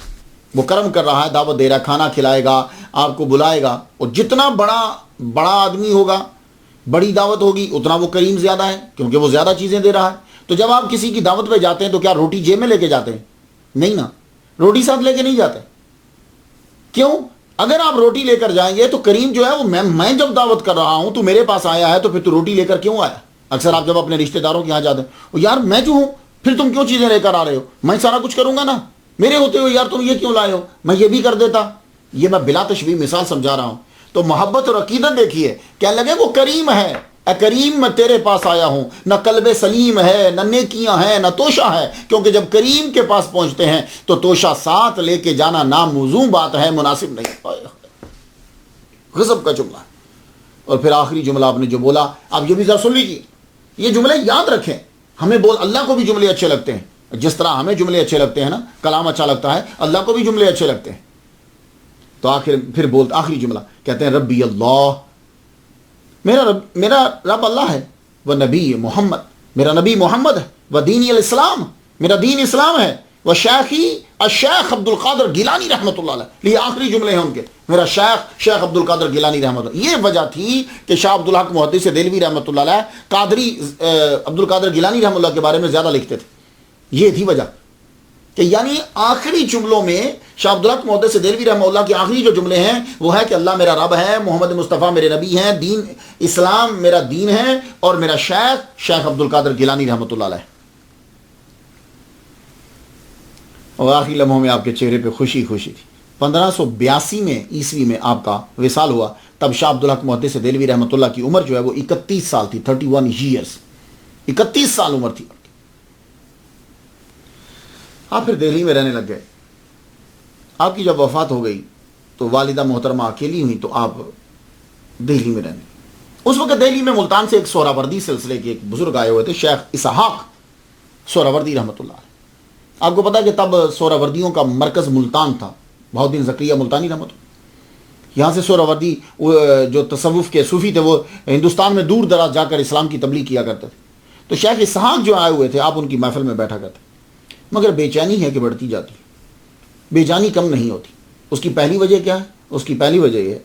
وہ کرم کر رہا ہے, دعوت دے رہا ہے, کھانا کھلائے گا, آپ کو بلائے گا. اور جتنا بڑا آدمی ہوگا, بڑی دعوت ہوگی, اتنا وہ کریم زیادہ ہے کیونکہ وہ زیادہ چیزیں دے رہا ہے. تو جب آپ کسی کی دعوت پہ جاتے ہیں تو کیا روٹی جیب میں لے کے جاتے ہیں؟ نہیں نا, روٹی ساتھ لے کے نہیں جاتے. کیوں؟ اگر آپ روٹی لے کر جائیں گے تو کریم جو ہے وہ میں جب دعوت کر رہا ہوں تو میرے پاس آیا ہے, تو پھر تو روٹی لے کر کیوں آیا؟ اکثر آپ جب اپنے رشتہ داروں کے یہاں جاتے ہیں، یار میں جو ہوں پھر تم کیوں چیزیں لے کر آ رہے ہو، میں سارا کچھ کروں گا نا، میرے ہوتے ہوئے یار تم یہ کیوں لائے ہو، میں یہ بھی کر دیتا. یہ میں بلا تشبیہ مثال سمجھا رہا ہوں. تو محبت اور عقیدت دیکھیے، کیا لگے وہ کریم ہے، اے کریم میں تیرے پاس آیا ہوں، نہ قلب سلیم ہے، نہ نیکیاں ہیں، نہ توشہ ہے. کیونکہ جب کریم کے پاس پہنچتے ہیں تو توشہ ساتھ لے کے جانا ناموزوں بات ہے، مناسب نہیں. غضب کا جملہ. اور پھر آخری جملہ آپ نے جو بولا، آپ یہ بھی ذرا سن لیجیے، یہ جملے یاد رکھیں. ہمیں اللہ کو بھی جملے اچھے لگتے ہیں، جس طرح ہمیں جملے اچھے لگتے ہیں نا، کلام اچھا لگتا ہے، اللہ کو بھی جملے اچھے لگتے ہیں. تو آخری جملہ کہتے ہیں ربی اللہ، میرا رب اللہ ہے، وہ نبی محمد، میرا نبی محمد ہے، وہ دینی الاسلام، میرا دین اسلام ہے، وہ شیخی الشیخ عبد القادر گیلانی رحمۃ اللہ علیہ. یہ آخری جملے ہیں ان کے، میرا شیخ عبد القادر گیلانی رحمۃ اللہ. یہ وجہ تھی کہ شاہ عبد الحق محدث دہلوی رحمۃ اللہ علیہ قادری عبد القادر گیلانی رحمۃ اللہ کے بارے میں زیادہ لکھتے تھے. یہ تھی وجہ کہ یعنی آخری جملوں میں شاہ عبد الحق محدث دہلوی رحمہ اللہ کے آخری جو جملے ہیں وہ ہے کہ اللہ میرا رب ہے، محمد مصطفیٰ میرے نبی ہیں، دین اسلام میرا دین ہے، اور میرا شیخ عبد القادر گیلانی رحمۃ اللہ علیہ. اور آخری لمحوں میں آپ کے چہرے پہ خوشی تھی. 1582 میں عیسوی میں آپ کا وصال ہوا. تب شاہ عبد الحق محدث دہلوی رحمۃ اللہ کی عمر جو ہے وہ 31 سال تھی، 31 ایئرس، 31 سال عمر تھی. آپ پھر دہلی میں رہنے لگ گئے. آپ کی جب وفات ہو گئی تو والدہ محترمہ اکیلی ہوئی، تو آپ دہلی میں رہنے. اس وقت دہلی میں ملتان سے ایک سہراوردی سلسلے کے ایک بزرگ آئے ہوئے تھے، شیخ اسحاق سہراوردی رحمۃ اللہ علیہ. آپ کو پتا کہ تب سہراوردیوں کا مرکز ملتان تھا. بہت دن زکریہ ملتانی رحمۃ اللہ، یہاں سے سہراوردی جو تصوف کے صوفی تھے وہ ہندوستان میں دور دراز جا کر اسلام کی تبلیغ کیا کرتے تھے. تو شیخ اسحاق جو آئے ہوئے تھے، آپ ان کی محفل میں بیٹھا کرتے، مگر بے چینی ہے کہ بڑھتی جاتی ہے، بے جانی کم نہیں ہوتی. اس کی پہلی وجہ کیا ہے؟ اس کی پہلی وجہ یہ ہے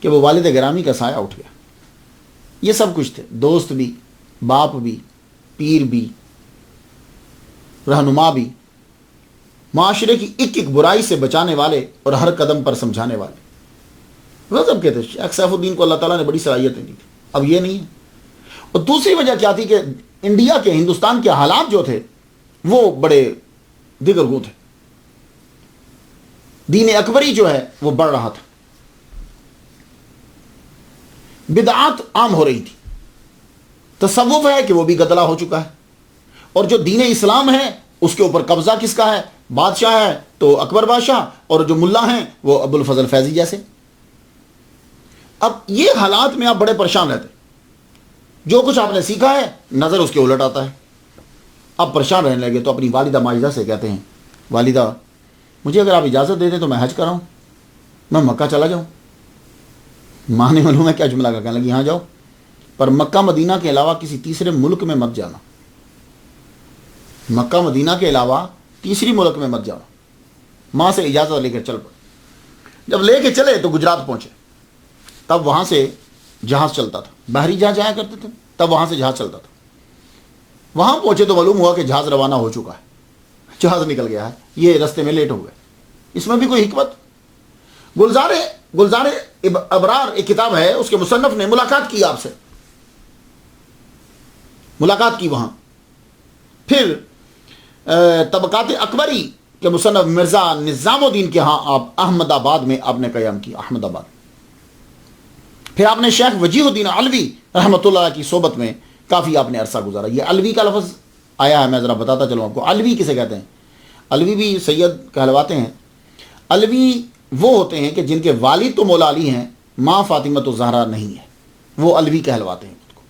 کہ وہ والد گرامی کا سایہ اٹھ گیا. یہ سب کچھ تھے، دوست بھی، باپ بھی، پیر بھی، رہنما بھی، معاشرے کی ایک ایک برائی سے بچانے والے اور ہر قدم پر سمجھانے والے. غضب کے تھے. شیخ سیف الدین کو اللہ تعالیٰ نے بڑی صلاحیتیں دی تھی. اب یہ نہیں ہے. اور دوسری وجہ کیا تھی کہ انڈیا کے، ہندوستان کے حالات جو تھے وہ بڑے دیگرگوں تھے. دین اکبری جو ہے وہ بڑھ رہا تھا، بدعات عام ہو رہی تھی، تصوف ہے کہ وہ بھی گدلا ہو چکا ہے، اور جو دین اسلام ہے اس کے اوپر قبضہ کس کا ہے؟ بادشاہ ہے تو اکبر بادشاہ، اور جو ملا ہیں وہ ابو الفضل فیضی جیسے. اب یہ حالات میں آپ بڑے پریشان رہتے، جو کچھ آپ نے سیکھا ہے نظر اس کے الٹ آتا ہے. آپ پریشان رہنے لگے. تو اپنی والدہ ماجدہ سے کہتے ہیں، والدہ مجھے اگر آپ اجازت دے دیں تو میں حج کراؤں، میں مکہ چلا جاؤں. ماں نے معلوم ہے کیا جملہ کہنے لگی، ہاں جاؤ، پر مکہ مدینہ کے علاوہ کسی تیسرے ملک میں مت جانا. مکہ مدینہ کے علاوہ تیسری ملک میں مت جانا. ماں سے اجازت لے کر چل پڑے. جب لے کے چلے تو گجرات پہنچے. تب وہاں سے جہاز چلتا تھا، بحری جہاز جایا کرتے تھے، تب وہاں سے جہاز چلتا تھا. وہاں پہنچے تو معلوم ہوا کہ جہاز روانہ ہو چکا ہے، جہاز نکل گیا ہے، یہ رستے میں لیٹ ہو گئے. اس میں بھی کوئی حکمت. گلزار ابرار ایک کتاب ہے، اس کے مصنف نے ملاقات کی آپ سے، ملاقات کی وہاں. پھر طبقات اکبری کے مصنف مرزا نظام الدین کے ہاں آپ احمد آباد میں آپ نے قیام کیا، احمد آباد. پھر آپ نے شیخ وجیہ الدین علوی رحمۃ اللہ کی صحبت میں کافی آپ نے عرصہ گزارا. یہ علوی کا لفظ آیا ہے، میں ذرا بتاتا چلوں آپ کو. علوی کسے کہتے ہیں؟ علوی بھی سید کہلواتے ہیں. علوی وہ ہوتے ہیں کہ جن کے والد تو مولا علی ہیں، ماں فاطمہ تو زہرا نہیں ہے، وہ علوی کہلواتے ہیں خود کو.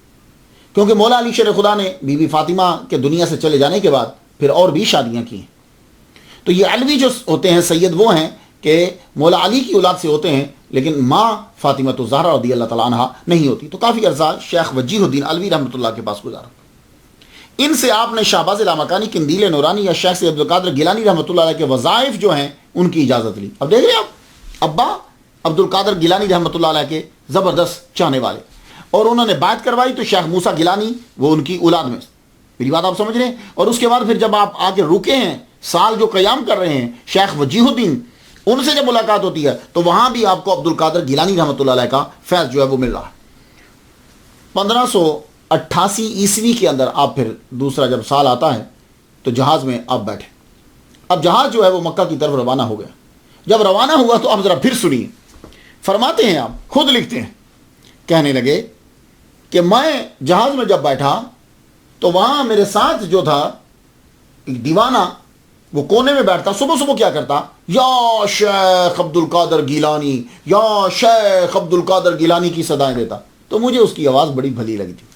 کیونکہ مولا علی شیر خدا نے بی بی فاطمہ کے دنیا سے چلے جانے کے بعد پھر اور بھی شادیاں کی ہیں. تو یہ علوی جو ہوتے ہیں سید وہ ہیں کہ مولا علی کی اولاد سے ہوتے ہیں، لیکن ماں فاطمہ تو زہرا رضی اللہ تعالیٰ عنہ نہیں ہوتی. تو کافی عرصہ شیخ وجیہ الدین علوی رحمۃ اللہ کے پاس گزارا. ان سے آپ نے شہباز لامکانی، قندیل نورانی یا شیخ سے عبد القادر گیلانی رحمۃ اللہ علیہ کے وظائف جو ہیں ان کی اجازت لی. اب دیکھ رہے آپ، ابا عبد القادر گیلانی رحمۃ اللہ علیہ کے زبردست چاہنے والے، اور انہوں نے بات کروائی تو شیخ موسیٰ گیلانی وہ ان کی اولاد میں. میری بات آپ سمجھ رہے ہیں؟ اور اس کے بعد پھر جب آپ آ کے رکے ہیں، سال جو قیام کر رہے ہیں شیخ وجیہ الدین، ان سے جب ملاقات ہوتی ہے تو وہاں بھی آپ کو عبد القادر گیلانی رحمۃ اللہ علیہ کا فیض جو ہے وہ مل رہا ہے. 88 کے اندر آپ پھر دوسرا جب سال آتا ہے تو جہاز میں آپ بیٹھے. اب جہاز جو ہے وہ مکہ کی طرف روانہ ہو گیا. جب روانہ ہوا تو اب ذرا پھر سنیے. فرماتے ہیں، آپ خود لکھتے ہیں، کہنے لگے کہ میں جہاز میں جب بیٹھا تو وہاں میرے ساتھ جو تھا ایک دیوانہ، وہ کونے میں بیٹھتا، صبح صبح کیا کرتا، یا شیخ عبد القادر گیلانی، یا شیخ عبد القادر گیلانی کی صدائیں دیتا. تو مجھے اس کی آواز بڑی بھلی لگی تھی.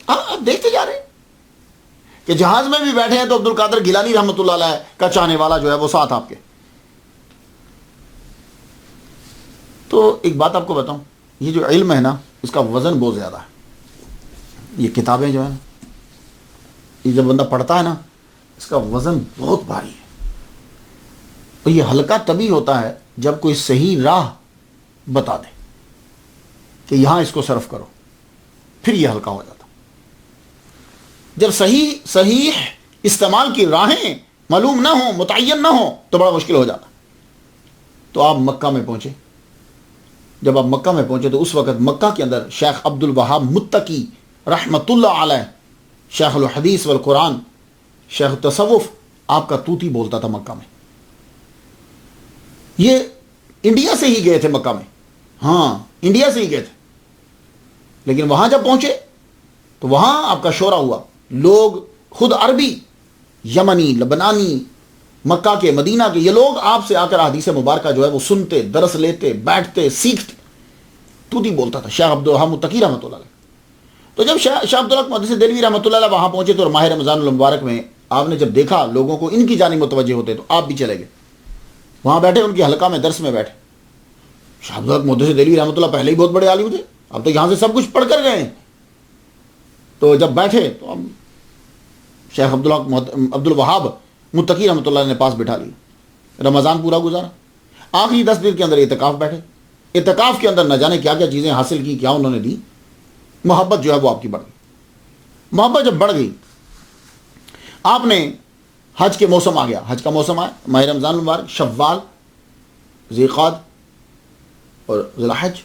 آپ دیکھتے جا رہے ہیں کہ جہاز میں بھی بیٹھے ہیں تو عبد القادر گیلانی رحمۃ اللہ علیہ کا چاہنے والا جو ہے وہ ساتھ آپ کے. تو ایک بات آپ کو بتاؤں، یہ جو علم ہے نا، اس کا وزن بہت زیادہ ہے. یہ کتابیں جو ہیں، یہ جب بندہ پڑھتا ہے نا، اس کا وزن بہت بھاری ہے. اور یہ ہلکا تبھی ہوتا ہے جب کوئی صحیح راہ بتا دے کہ یہاں اس کو صرف کرو، پھر یہ ہلکا ہو جاتا. جب صحیح استعمال کی راہیں معلوم نہ ہوں، متعین نہ ہوں، تو بڑا مشکل ہو جاتا. تو آپ مکہ میں پہنچے. جب آپ مکہ میں پہنچے تو اس وقت مکہ کے اندر شیخ عبد الوہاب متقی رحمۃ اللہ علیہ، شیخ الحدیث والقرآن، شیخ التصوف، آپ کا توتی بولتا تھا مکہ میں. یہ انڈیا سے ہی گئے تھے مکہ میں، ہاں انڈیا سے ہی گئے تھے، لیکن وہاں جب پہنچے تو وہاں آپ کا شورا ہوا. لوگ خود عربی، یمنی، لبنانی، مکہ کے، مدینہ کے، یہ لوگ آپ سے آ کر حدیث مبارکہ جو ہے وہ سنتے، درس لیتے، بیٹھتے، سیکھتے. توتی بولتا تھا شیخ عبد الوہاب متقی رحمۃ اللہ علیہ. تو جب شیخ عبد الحق محدث دہلوی رحمۃ اللہ علیہ وہاں پہنچے تو ماہ رمضان المبارک میں آپ نے جب دیکھا لوگوں کو ان کی جانب متوجہ ہوتے تو آپ بھی چلے گئے. وہاں بیٹھے، ان کی حلقہ میں درس میں بیٹھے. شیخ عبد الحق محدث دہلوی رحمۃ اللہ پہلے ہی بہت بڑے عالم تھے، اب تو یہاں سے سب کچھ پڑھ کر گئے ہیں. تو جب بیٹھے تو اب شیخ عبد الوہاب متقی رحمۃ اللہ نے پاس بٹھا لی. رمضان پورا گزارا. آخری 10 دن کے اندر اعتکاف بیٹھے. اعتکاف کے اندر نہ جانے کیا کیا چیزیں حاصل کی، کیا انہوں نے دی. محبت جو ہے وہ آپ کی بڑھ گئی. محبت جب بڑھ گئی، آپ نے حج کے موسم آ گیا، حج کا موسم آیا، ماہ رمضان المبارک، شوال، ذوالقعدہ اور ذوالحج.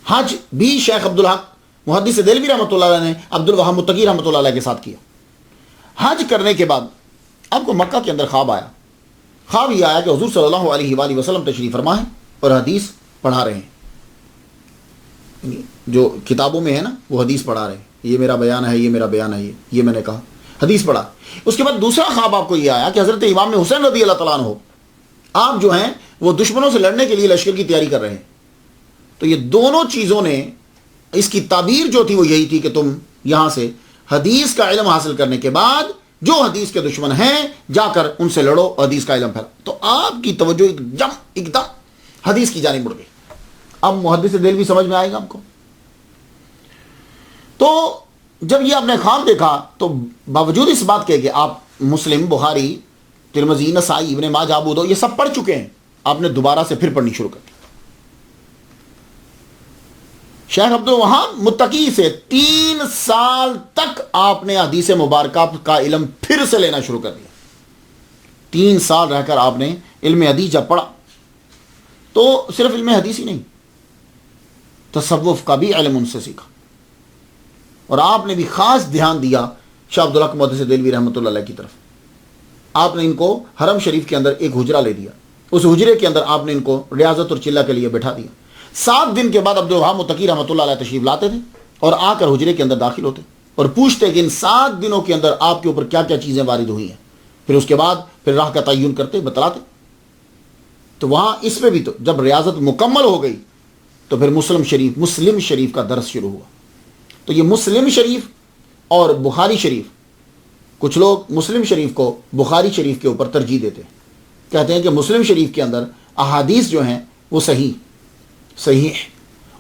حج بھی شیخ عبد الحق محدث دہلوی رحمۃ اللہ علیہ نے عبد الوہاب متقی رحمۃ اللہ علیہ کے ساتھ کیا. حج کرنے کے بعد آپ کو مکہ کے اندر خواب آیا. خواب یہ آیا کہ حضور صلی اللہ علیہ وآلہ وسلم تشریف فرما ہے اور حدیث پڑھا رہے ہیں. جو کتابوں میں ہے نا وہ حدیث پڑھا رہے ہیں، یہ میرا بیان ہے، یہ میرا بیان ہے، یہ میں نے کہا، حدیث پڑھا. اس کے بعد دوسرا خواب آپ کو یہ آیا کہ حضرت امام حسین رضی اللہ تعالیٰ عنہ آپ جو ہیں وہ دشمنوں سے لڑنے کے لیے لشکر کی تیاری کر رہے ہیں. تو یہ دونوں چیزوں نے، اس کی تعبیر جو تھی وہ یہی تھی کہ تم یہاں سے حدیث کا علم حاصل کرنے کے بعد جو حدیث کے دشمن ہیں جا کر ان سے لڑو، حدیث کا علم پھیلا. تو آپ کی توجہ ایک دم حدیث کی جانب مڑ گئی. اب محدث دہلوی سمجھ میں آئے گا آپ کو. تو جب یہ آپ نے خواب دیکھا تو باوجود اس بات کے کہ آپ مسلم، بخاری، ترمذی، نسائی، ابن ماجہ، ابو داؤد یہ سب پڑھ چکے ہیں، آپ نے دوبارہ سے پھر پڑھنی شروع کر دی. شیخ عبد الوہاب متقی سے 3 سال تک آپ نے حدیث مبارکہ کا علم پھر سے لینا شروع کر دیا. 3 سال رہ کر آپ نے علم حدیث جب پڑھا تو صرف علم حدیث ہی نہیں، تصوف کا بھی علم ان سے سیکھا. اور آپ نے بھی خاص دھیان دیا شیخ عبد الحق محدث دہلوی رحمۃ اللہ علیہ کی طرف. آپ نے ان کو حرم شریف کے اندر ایک حجرہ لے دیا. اس حجرے کے اندر آپ نے ان کو ریاضت اور چلہ کے لیے بٹھا دیا. 7 دن کے بعد عبد الوہاب متقی رحمۃ اللہ علیہ تشریف لاتے تھے اور آ کر حجرے کے اندر داخل ہوتے اور پوچھتے کہ ان 7 دنوں کے اندر آپ کے اوپر کیا کیا چیزیں وارد ہوئی ہیں. پھر اس کے بعد پھر راہ کا تعین کرتے، بتلاتے. تو وہاں اس میں بھی تو جب ریاضت مکمل ہو گئی تو پھر مسلم شریف کا درس شروع ہوا. تو یہ مسلم شریف اور بخاری شریف، کچھ لوگ مسلم شریف کو بخاری شریف کے اوپر ترجیح دیتے ہیں، کہتے ہیں کہ مسلم شریف کے اندر احادیث جو ہیں وہ صحیح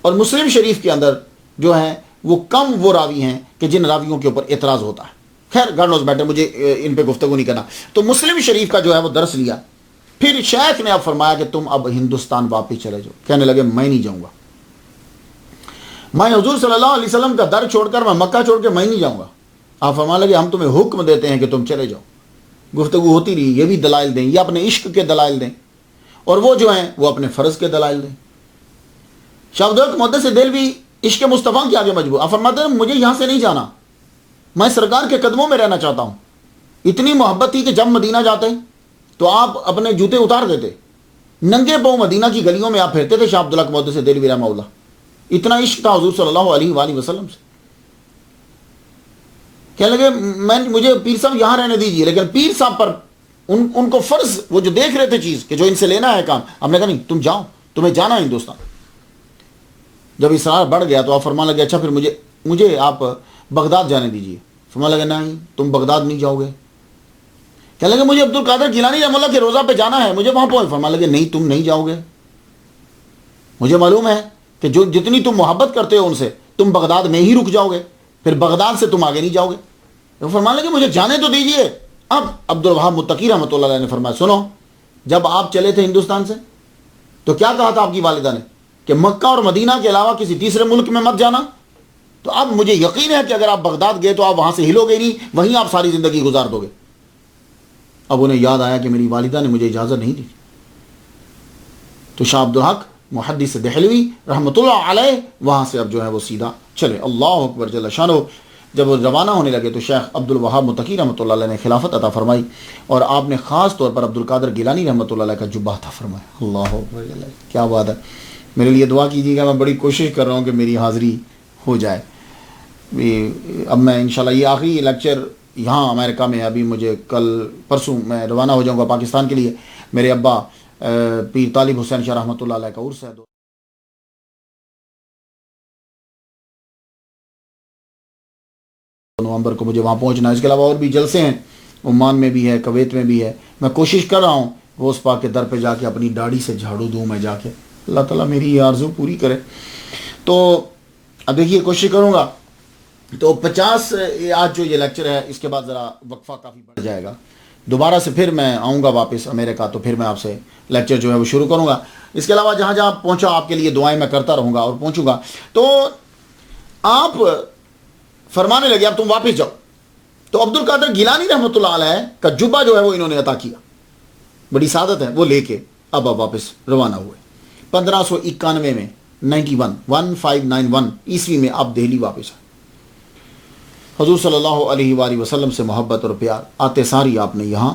اور مسلم شریف کے اندر جو ہیں وہ کم وہ راوی ہیں کہ جن راویوں کے اوپر اعتراض ہوتا ہے. خیر گاڈ نوز بیٹر، مجھے ان پہ گفتگو نہیں کرنا. تو مسلم شریف کا جو ہے وہ درس لیا. پھر شیخ نے اب فرمایا کہ تم اب ہندوستان واپس چلے جاؤ. کہنے لگے میں نہیں جاؤں گا، میں حضور صلی اللہ علیہ وسلم کا در چھوڑ کر، میں مکہ چھوڑ کے میں نہیں جاؤں گا. آپ فرمانے لگے ہم تمہیں حکم دیتے ہیں کہ تم چلے جاؤ. گفتگو ہوتی رہی، یہ بھی دلائل دیں، یہ اپنے عشق کے دلائل دیں اور وہ جو ہیں وہ اپنے فرض کے دلائل دیں. شیخ عبد الحق محدث دہلوی عشق مصطفیٰ کے آگے مجبور. آپ فرماتے ہیں مجھے یہاں سے نہیں جانا، میں سرکار کے قدموں میں رہنا چاہتا ہوں. اتنی محبت تھی کہ جب مدینہ جاتے تو آپ اپنے جوتے اتار دیتے, ننگے پاؤں مدینہ کی گلیوں میں آپ پھرتے تھے. شاہ عبداللہ محدث دہلوی رحمہ اللہ, اتنا عشق تھا حضور صلی اللہ علیہ وآلہ وسلم سے. کہنے لگے مجھے پیر صاحب یہاں رہنے دیجیے, لیکن پیر صاحب پر ان کو فرض, وہ جو دیکھ رہے تھے چیز کہ جو ان سے لینا ہے کام, ہم نے کہا نہیں تم جاؤ, تمہیں جانا ہے ہندوستان. جب اصرار بڑھ گیا تو آپ فرمانے لگے اچھا پھر مجھے آپ بغداد جانے دیجیے. فرمانے لگے نہیں تم بغداد نہیں جاؤ گے. کہنے لگے مجھے عبد القادر گیلانی رحمہ اللہ کے روضہ پہ جانا ہے, مجھے وہاں پہنچ. فرمانے لگے نہیں تم نہیں جاؤ گے, مجھے معلوم ہے کہ جو جتنی تم محبت کرتے ہو ان سے تم بغداد میں ہی رک جاؤ گے, پھر بغداد سے تم آگے نہیں جاؤ گے. فرمانے لگے مجھے جانے تو دیجیے. اب عبد الوہاب متقی رحمۃ اللہ علیہ نے فرمایا سنو, جب آپ چلے تھے ہندوستان سے تو کیا کہا تھا آپ کی والدہ نے کہ مکہ اور مدینہ کے علاوہ کسی تیسرے ملک میں مت جانا. تو اب مجھے یقین ہے کہ اگر آپ بغداد گئے تو آپ وہاں سے ہلو گے نہیں, وہیں آپ ساری زندگی گزار دو گے. اب انہیں یاد آیا کہ میری والدہ نے مجھے اجازت نہیں دی. تو شاہ عبدالحق محدث دہلوی رحمۃ اللہ علیہ وہاں سے اب جو ہے وہ سیدھا چلے. اللہ اکبر جل شانہ. جب وہ روانہ ہونے لگے تو شیخ عبد الوہاب متقی رحمۃ اللہ علیہ نے خلافت عطا فرمائی, اور آپ نے خاص طور پر عبد القادر گیلانی رحمۃ اللہ علیہ کا جبہ عطا فرمایا. اللہ اکبر, کیا بات ہے. میرے لیے دعا کیجیے گا, میں بڑی کوشش کر رہا ہوں کہ میری حاضری ہو جائے. اب میں انشاءاللہ یہ آخری لیکچر یہاں امریکہ میں, ابھی مجھے کل پرسوں میں روانہ ہو جاؤں گا پاکستان کے لیے. میرے ابا پیر طالب حسین شاہ رحمۃ اللہ علیہ کا عرس ہے. نومبر کو مجھے وہاں پہنچنا ہے. اس کے علاوہ اور بھی جلسے ہیں, عمان میں بھی ہے, کویت میں بھی ہے. میں کوشش کر رہا ہوں غوث پاک کے در پہ جا کے اپنی داڑھی سے جھاڑو دوں میں جا کے. اللہ تعالیٰ میری یہ آرزو پوری کرے. تو اب دیکھیے کوشش کروں گا. تو 50 آج جو یہ لیکچر ہے اس کے بعد ذرا وقفہ کافی بڑھ جائے گا. دوبارہ سے پھر میں آؤں گا واپس امریکہ, تو پھر میں آپ سے لیکچر جو ہے وہ شروع کروں گا. اس کے علاوہ جہاں جہاں پہنچا آپ کے لیے دعائیں میں کرتا رہوں گا اور پہنچوں گا. تو آپ فرمانے لگے اب تم واپس جاؤ. تو عبد القادر گیلانی رحمۃ اللہ علیہ کا جبہ جو ہے وہ انہوں نے عطا کیا, بڑی سعادت ہے, وہ لے کے اب آپ واپس روانہ ہوئے. 1591 میں 1591 عیسوی میں آپ دہلی واپس آئے. حضور صلی اللہ علیہ وآلہ وسلم سے محبت اور پیار آتے ساری آپ نے یہاں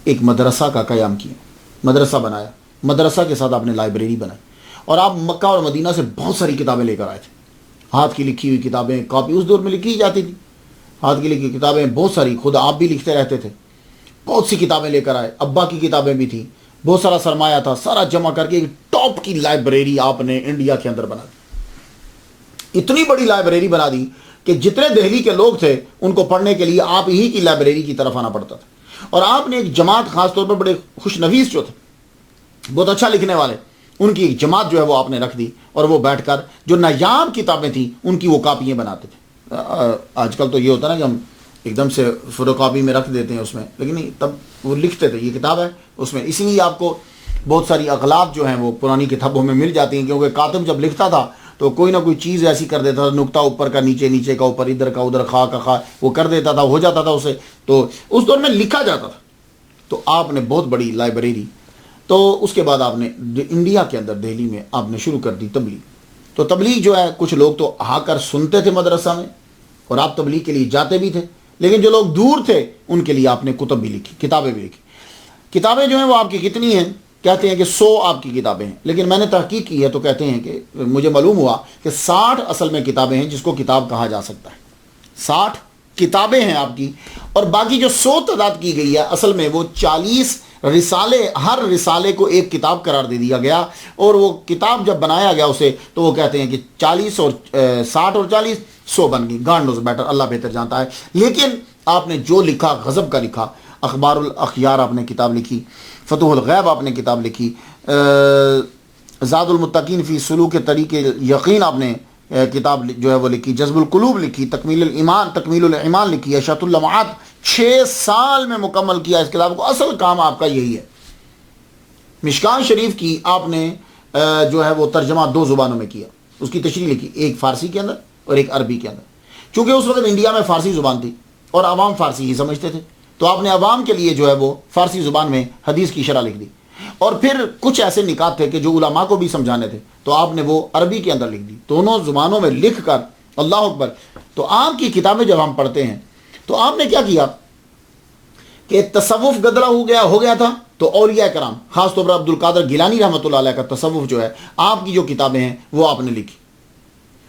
ایک مدرسہ کا قیام کیا, مدرسہ بنایا. مدرسہ کے ساتھ آپ نے لائبریری بنائی, اور آپ مکہ اور مدینہ سے بہت ساری کتابیں لے کر آئے تھے. ہاتھ کی لکھی ہوئی کتابیں, کاپی اس دور میں لکھی جاتی تھی, ہاتھ کی لکھی کتابیں بہت ساری, خود آپ بھی لکھتے رہتے تھے. بہت سی کتابیں لے کر آئے, ابا کی کتابیں بھی تھیں, بہت سارا سرمایہ تھا, سارا جمع کر کے ایک ٹاپ کی لائبریری آپ نے انڈیا کے اندر بنا دی. اتنی بڑی لائبریری بنا دی کہ جتنے دہلی کے لوگ تھے ان کو پڑھنے کے لیے آپ ہی کی لائبریری کی طرف آنا پڑتا تھا. اور آپ نے ایک جماعت, خاص طور پر بڑے خوش نویس جو تھے, بہت اچھا لکھنے والے, ان کی ایک جماعت جو ہے وہ آپ نے رکھ دی, اور وہ بیٹھ کر جو نایاب کتابیں تھیں ان کی وہ کاپیاں بناتے تھے. آج کل تو یہ ہوتا ہے نا کہ ہم ایک دم سے فوٹو کاپی میں رکھ دیتے ہیں اس میں, لیکن نہیں, تب وہ لکھتے تھے. یہ کتاب ہے اس میں, اسی لیے آپ کو بہت ساری اغلاط جو ہیں وہ پرانی کتابوں میں مل جاتی ہیں, کیونکہ کاتب جب لکھتا تھا تو کوئی نہ کوئی چیز ایسی کر دیتا تھا, نقطہ اوپر کا نیچے, نیچے کا اوپر, ادھر کا ادھر, خواہ کا خواہ, وہ کر دیتا تھا, ہو جاتا تھا اسے. تو اس دور میں لکھا جاتا تھا. تو آپ نے بہت بڑی لائبریری. تو اس کے بعد آپ نے انڈیا کے اندر دہلی میں آپ نے شروع کر دی تبلیغ. تو تبلیغ جو ہے کچھ لوگ تو آ کر سنتے تھے مدرسہ میں, اور آپ تبلیغ کے لیے جاتے بھی تھے, لیکن جو لوگ دور تھے ان کے لیے آپ نے کتب بھی لکھی, کتابیں بھی لکھی. کتابیں جو ہیں وہ آپ کی کتنی ہیں, کہتے ہیں کہ 100 آپ کی کتابیں ہیں, لیکن میں نے تحقیق کی ہے تو کہتے ہیں کہ مجھے معلوم ہوا کہ 60 اصل میں کتابیں ہیں جس کو کتاب کہا جا سکتا ہے. 60 کتابیں ہیں آپ کی, اور باقی جو 100 تعداد کی گئی ہے اصل میں وہ 40 رسالے, ہر رسالے کو ایک کتاب قرار دے دیا گیا. اور وہ کتاب جب بنایا گیا اسے تو وہ کہتے ہیں کہ 40 اور 60 اور 40 100 بن گئی. گاڈ نوز بیٹر, اللہ بہتر جانتا ہے. لیکن آپ نے جو لکھا غضب کا لکھا. اخبار الاخیار آپ نے کتاب لکھی, فتوح الغیب آپ نے کتاب لکھی, زاد المتقین فی سلوک طریق یقین آپ نے کتاب جو ہے وہ لکھی, جذب القلوب لکھی, تکمیل الایمان لکھی, اشاۃ اللمعات 6 سال میں مکمل کیا اس کتاب کو. اصل کام آپ کا یہی ہے. مشکان شریف کی آپ نے جو ہے وہ ترجمہ 2 زبانوں میں کیا, اس کی تشریح لکھی, ایک فارسی کے اندر اور ایک عربی کے اندر. چونکہ اس وقت انڈیا میں فارسی زبان تھی اور عوام فارسی ہی سمجھتے تھے, تو آپ نے عوام کے لیے جو ہے وہ فارسی زبان میں حدیث کی شرح لکھ دی. اور پھر کچھ ایسے نکات تھے کہ جو علماء کو بھی سمجھانے تھے, تو آپ نے وہ عربی کے اندر لکھ دی. دونوں زبانوں میں لکھ کر, اللہ اکبر. تو آپ کی کتابیں جب ہم پڑھتے ہیں تو آپ نے کیا کیا کہ تصوف گدلا ہو گیا تھا، تو اولیاء کرام خاص طور پر عبد القادر گیلانی رحمۃ اللہ علیہ کا تصوف جو ہے، آپ کی جو کتابیں ہیں وہ آپ نے لکھی،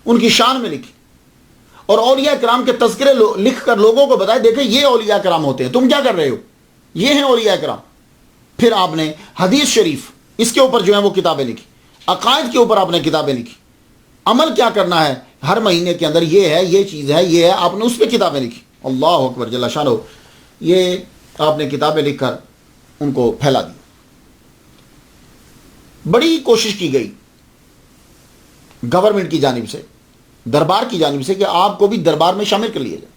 ان کی شان میں لکھی، اور اولیاء کرام کے تذکرے لکھ کر لوگوں کو بتائے دیکھیں یہ اولیاء کرام ہوتے ہیں، تم کیا کر رہے ہو، یہ ہیں اولیاء کرام۔ پھر آپ نے حدیث شریف اس کے اوپر جو ہے وہ کتابیں لکھی، عقائد کے اوپر آپ نے کتابیں لکھی، عمل کیا کرنا ہے ہر مہینے کے اندر، یہ ہے، یہ چیز ہے، یہ ہے، آپ نے اس پہ کتابیں لکھی۔ اللہ اکبر جل شانہ، یہ آپ نے کتابیں لکھ کر ان کو پھیلا دی۔ بڑی کوشش کی گئی گورنمنٹ کی جانب سے، دربار کی جانب سے، کہ آپ کو بھی دربار میں شامل کر لیا جائے۔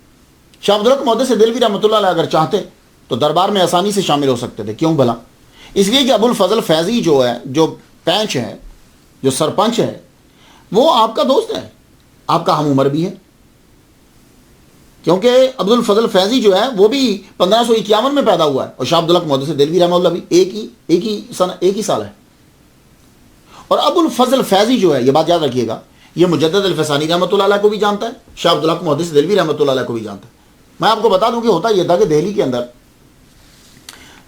شاہ عبد الحق محدث دہلوی رحمۃ اللہ علیہ اگر چاہتے تو دربار میں آسانی سے شامل ہو سکتے تھے، کیوں بھلا؟ اس لیے کہ ابو الفضل فیضی جو ہے، جو پینچ ہے، جو سرپنچ ہے، وہ آپ کا دوست ہے، آپ کا ہم عمر بھی ہے، کیونکہ عبد الفضل فیضی جو ہے وہ بھی 1551 میں پیدا ہوا ہے، اور شاہ عبد الحق محدث دہلوی رحمہ اللہ بھی ایک ہی سال ہے۔ اور ابو الفضل فیضی جو ہے، یہ بات یاد رکھیے گا، یہ مجدد الفسانی رحمۃ اللہ علیہ کو بھی جانتا ہے، شاہ عبد الحق محدث دہلوی رحمۃ اللہ علیہ کو بھی جانتا ہے۔ میں آپ کو بتا دوں کہ ہوتا یہ تھا کہ دہلی کے اندر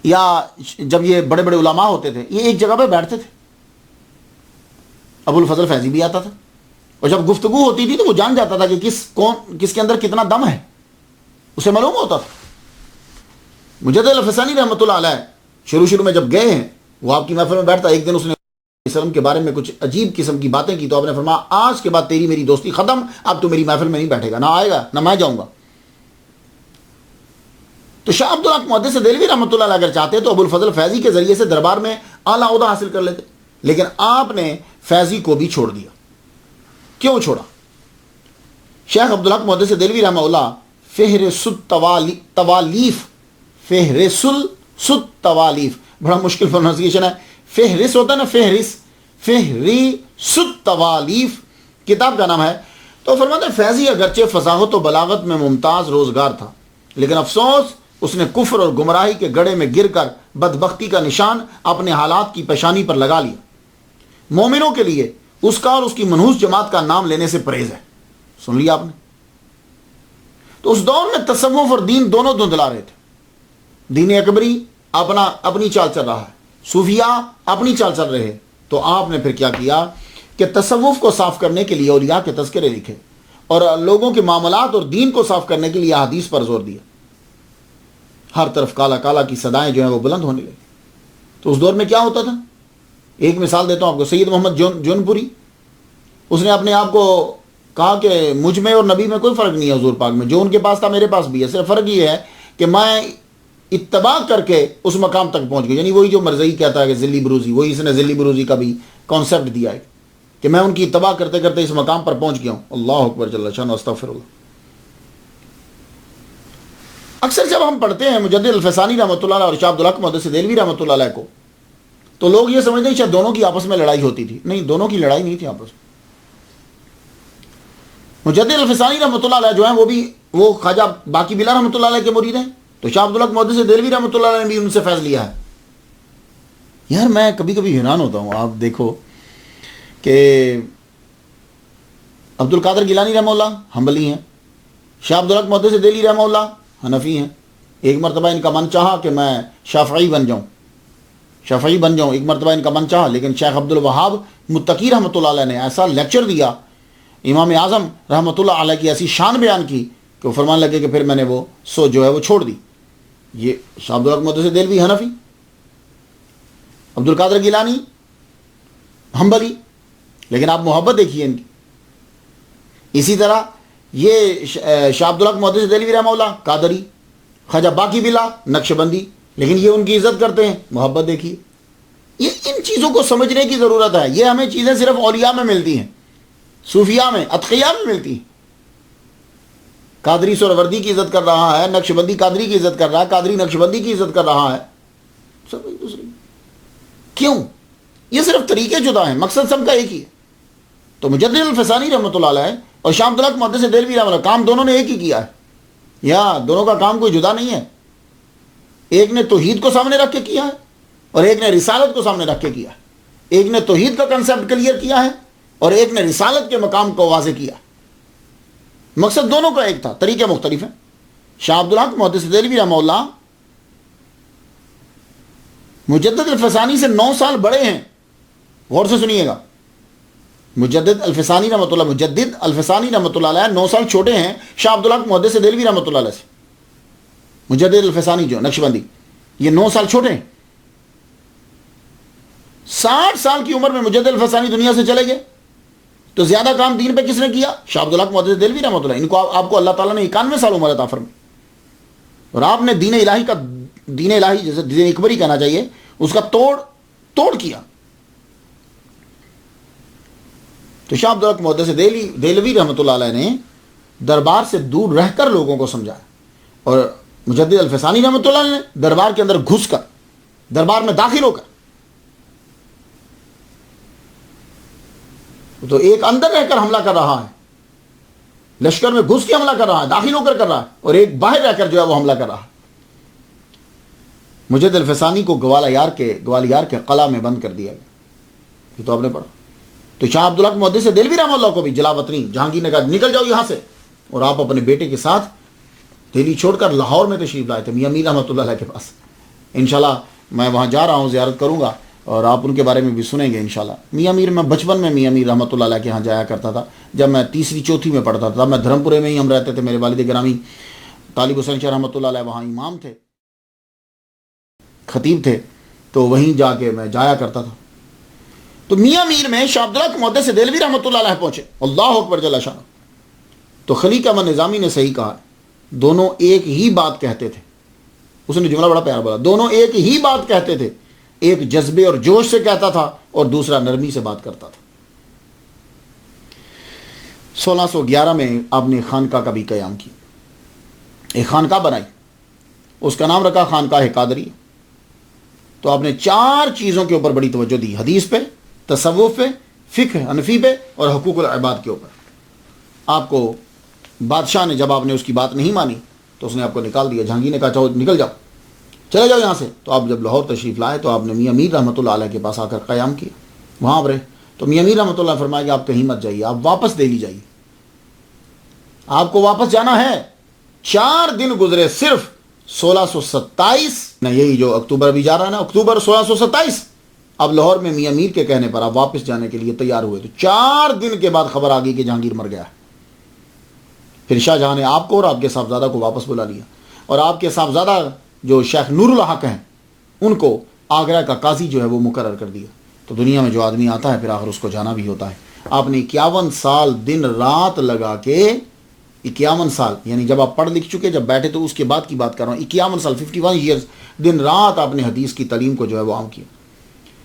یا جب یہ بڑے بڑے علماء ہوتے تھے، یہ ایک جگہ پہ بیٹھتے تھے، ابو الفضل فیضی بھی آتا تھا، اور جب گفتگو ہوتی تھی تو وہ جان جاتا تھا کہ کس کے اندر کتنا دم ہے، اسے معلوم ہوتا تھا۔ مجدد الفسانی رحمۃ اللہ علیہ شروع میں جب گئے ہیں، وہ آپ کی محفل میں بیٹھتا، ایک دن اس نے وسلم کے بارے میں کچھ عجیب قسم کی باتیں کی، تو آپ نے فرمایا آج کے بعد تیری میری دوستی ختم، اب تو میری محفل میں نہیں بیٹھے گا، نہ آئے گا نہ میں جاؤں گا۔ تو شاہ عبد الحق محدث دہلوی رحمۃ اللہ علیہ اگر چاہتے تو ابو الفضل فیضی کے ذریعے سے دربار میں اعلیٰ عہدہ حاصل کر لیتے، لیکن آپ نے فیضی کو بھی چھوڑ دیا۔ کیوں چھوڑا؟ شیخ عبد الحق محدث دہلوی رحمہ اللہ فہرست التوالیف، بڑا مشکل پروننسیشن ہے، فہرست ہوتا ہے نا، فہرست التوالیف کتاب کا نام ہے۔ تو فرماتے ہیں فیضی اگرچہ فصاحت و بلاغت میں ممتاز روزگار تھا، لیکن افسوس اس نے کفر اور گمراہی کے گڑھے میں گر کر بدبختی کا نشان اپنے حالات کی پیشانی پر لگا لیا۔ مومنوں کے لیے اس کا اور اس کی منحوس جماعت کا نام لینے سے پرہیز ہے۔ سن لیا آپ نے؟ تو اس دور میں تصوف اور دین دونوں دھندلا رہے تھے، دین اکبری اپنی چال چل رہا ہے، صوفیاء اپنی چال چل رہے ہیں۔ تو آپ نے پھر کیا کیا کہ تصوف کو صاف کرنے کے لیے اولیاء کے تذکرے لکھے، اور لوگوں کے معاملات اور دین کو صاف کرنے کے لیے احادیث پر زور دیا۔ ہر طرف کالا کالا کی صدائیں جو ہیں وہ بلند ہونے لگی۔ تو اس دور میں کیا ہوتا تھا، ایک مثال دیتا ہوں آپ کو، سید محمد جونپوری، اس نے اپنے آپ کو کہا کہ مجھ میں اور نبی میں کوئی فرق نہیں ہے، حضور پاک میں جو ان کے پاس تھا میرے پاس بھی ہے، صرف فرق یہ ہے کہ میں اتباع کر کے اس مقام تک پہنچ گئی۔ یعنی وہی جو مرزئی کہتا ہے کہ ذلی بروزی، وہی اس نے ذلی بروزی کا بھی کانسیپٹ دیا ہے کہ میں ان کی اتباع کرتے کرتے اس مقام پر پہنچ گیا ہوں۔ اللہ اکبر جل شانہ، استغفر اللہ۔ اکثر جب ہم پڑھتے ہیں مجدد الفسانی رحمۃ اللہ علیہ اور شاہ عبد الحق محدث دہلوی رحمۃ اللہ علیہ کو، تو لوگ یہ سمجھتے ہیں شاید دونوں کی آپس میں لڑائی ہوتی تھی۔ نہیں، دونوں کی لڑائی نہیں تھی آپس میں۔ مجدد الفسانی رحمۃ اللہ علیہ جو ہیں وہ خواجہ باقی بلا رحمۃ اللہ علیہ کے مرید ہیں، تو شاہ عبد الحق محدث دہلوی رحمۃ اللہ علیہ نے بھی ان سے فیض لیا ہے۔ یار میں کبھی کبھی حیران ہوتا ہوں، آپ دیکھو کہ عبد القادر گیلانی رحمہ اللہ حنبلی ہیں، شاہ عبد الحق محدث دہلوی رحمہ اللہ حنفی ہیں۔ ایک مرتبہ ان کا من چاہا کہ میں شافعی بن جاؤں، ایک مرتبہ ان کا من چاہا، لیکن شیخ عبد الوہاب متقی رحمۃ اللہ علیہ نے ایسا لیکچر دیا، امام اعظم رحمۃ اللہ علیہ کی ایسی شان بیان کی کہ وہ فرمان لگے کہ پھر میں نے وہ جو ہے وہ چھوڑ دی۔ یہ شاہ عبد الحق محدث دہلوی حنفی، عبد القادر گیلانی حنبلی، لیکن آپ محبت دیکھیے ان کی۔ اسی طرح یہ شاہ عبد الحق محدث دہلوی رحمہ اللہ قادری، خواجہ باقی بلا نقشبندی، لیکن یہ ان کی عزت کرتے ہیں، محبت دیکھیے۔ یہ ان چیزوں کو سمجھنے کی ضرورت ہے۔ یہ ہمیں چیزیں صرف اولیاء میں ملتی ہیں، صوفیاء میں، اتقیاء میں ملتی ہیں۔ قادری سہروردی کی عزت کر رہا ہے، نقشبندی قادری کی عزت کر رہا ہے، قادری نقشبندی کی عزت کر رہا ہے، سب ایک دوسرے۔ کیوں؟ یہ صرف طریقے جدا ہیں، مقصد سب کا ایک ہی ہے۔ تو مجدد الفسانی رحمۃ اللہ علیہ اور شاہ عبد الحق محدث دہلوی رحمۃ اللہ، کام دونوں نے ایک ہی کیا ہے، یا دونوں کا کام کوئی جدا نہیں ہے۔ ایک نے توحید کو سامنے رکھ کے کیا ہے، اور ایک نے رسالت کو سامنے رکھ کے کیا ہے۔ ایک نے توحید کا کنسیپٹ کلیئر کیا ہے، اور ایک نے رسالت کے مقام کو واضح کیا۔ مقصد دونوں کا ایک تھا، طریقے مختلف ہیں۔ شاہ عبدالحق محدث دہلوی رحمہ اللہ مجدد الفسانی سے 9 سال بڑے ہیں. غور سے سنیے گا. مجدد الفسانی رحمۃ اللہ علیہ 9 سال چھوٹے ہیں شاہ عبدالحق محدث دہلوی رحمۃ اللہ علیہ سے. مجدد الفسانی جو نقشبندی، یہ 9 سال چھوٹے ہیں. 60 سال کی عمر میں مجدد الفسانی دنیا سے چلے گئے. تو زیادہ کام دین پہ کس نے کیا؟ شاہ عبدالحق محدث دہلوی رحمۃ اللہ. ان کو آپ کو اللہ تعالیٰ نے 91 سال عمر عطا فرمائی، اور آپ نے دین الہی جیسے دین اکبری کہنا چاہیے اس کا توڑ کیا. تو شاہ عبدالحق محدث دہلوی رحمۃ اللہ علیہ نے دربار سے دور رہ کر لوگوں کو سمجھایا، اور مجدد الفسانی رحمۃ اللہ علیہ نے دربار کے اندر گھس کر، دربار میں داخل ہو کر، تو ایک اندر رہ کر حملہ کر رہا ہے، لشکر میں گھس کے حملہ کر رہا ہے، داخل ہو کر رہا ہے، اور ایک باہر رہ کر جو ہے وہ حملہ کر رہا ہے. مجدد الفسانی کو گوالیار کے قلعہ میں بند کر دیا گیا. یہ تو آپ نے پڑھا. تو شاہ عبدالحق محدث دہلوی رحمہ اللہ کو بھی جلا وطنی جہانگیر نے کہا نکل جاؤ یہاں سے، اور آپ اپنے بیٹے کے ساتھ دہلی چھوڑ کر لاہور میں تشریف لائے تھے میاں میر رحمۃ اللہ علیہ کے پاس. انشاءاللہ میں وہاں جا رہا ہوں، زیارت کروں گا، اور آپ ان کے بارے میں بھی سنیں گے انشاءاللہ. میاں میر، میں بچپن میں میاں میر رحمۃ اللہ علیہ کے ہاں جایا کرتا تھا. جب میں 3ری-4تھی میں پڑھتا تھا، میں دھرمپورے میں ہی ہم رہتے تھے. میرے والد گرامی طالب حسین شاہ رحمۃ اللہ علیہ وہاں امام تھے، خطیب تھے، تو وہیں جا کے میں جایا کرتا تھا. تو میاں میر میں شاہ عبدالحق محدث دہلوی رحمۃ اللہ علیہ پہنچے. اللہ اکبر جل شانہ. تو خلیق احمد نظامی نے صحیح کہا، دونوں ایک ہی بات کہتے تھے. اس نے جملہ بڑا پیارا بولا، دونوں ایک ہی بات کہتے تھے. ایک جذبے اور جوش سے کہتا تھا اور دوسرا نرمی سے بات کرتا تھا. 1611 میں آپ نے خانقاہ کا بھی قیام کیا، ایک خانقاہ بنائی، اس کا نام رکھا خانقاہ قادری. تو آپ نے 4 چیزوں کے اوپر بڑی توجہ دی، حدیث پہ، تصوف پہ، فقہ حنفی پہ، اور حقوق العباد کے اوپر. آپ کو بادشاہ نے، جب آپ نے اس کی بات نہیں مانی تو اس نے آپ کو نکال دیا. جہانگیر نے کہا چاہو نکل جاؤ، چلے جاؤ یہاں سے. تو آپ جب لاہور تشریف لائے تو آپ نے میاں میر رحمۃ اللہ علیہ کے پاس آ کر قیام کیا، وہاں آپ رہے. تو میاں میر رحمۃ اللہ فرمایا کہ آپ کہیں مت جائیے، آپ واپس دہلی جائیے، آپ کو واپس جانا ہے. 4 دن گزرے، صرف 1627 نہ، یہی جو اکتوبر بھی جا رہا ہے نا، اکتوبر 1627. اب لاہور میں میاں میر کے کہنے پر آپ واپس جانے کے لیے تیار ہوئے. تو 4 دن کے بعد خبر آ گئی کہ جہانگیر مر گیا ہے. پھر شاہ جہاں نے آپ کو اور آپ کے صاحبزادہ کو واپس بلا لیا، اور آپ کے صاحبزادہ جو شیخ نور الحق ہیں ان کو آگرہ کا قاضی جو ہے وہ مقرر کر دیا. تو دنیا میں جو آدمی آتا ہے پھر آخر اس کو جانا بھی ہوتا ہے. آپ نے 51 سال دن رات لگا کے، 51 سال یعنی جب آپ پڑھ لکھ چکے، جب بیٹھے تو اس کے بعد کی بات کر رہا ہوں، 51 سال 51 ایئرز دن رات آپ نے حدیث کی تعلیم کو جو ہے وہ عام کیا.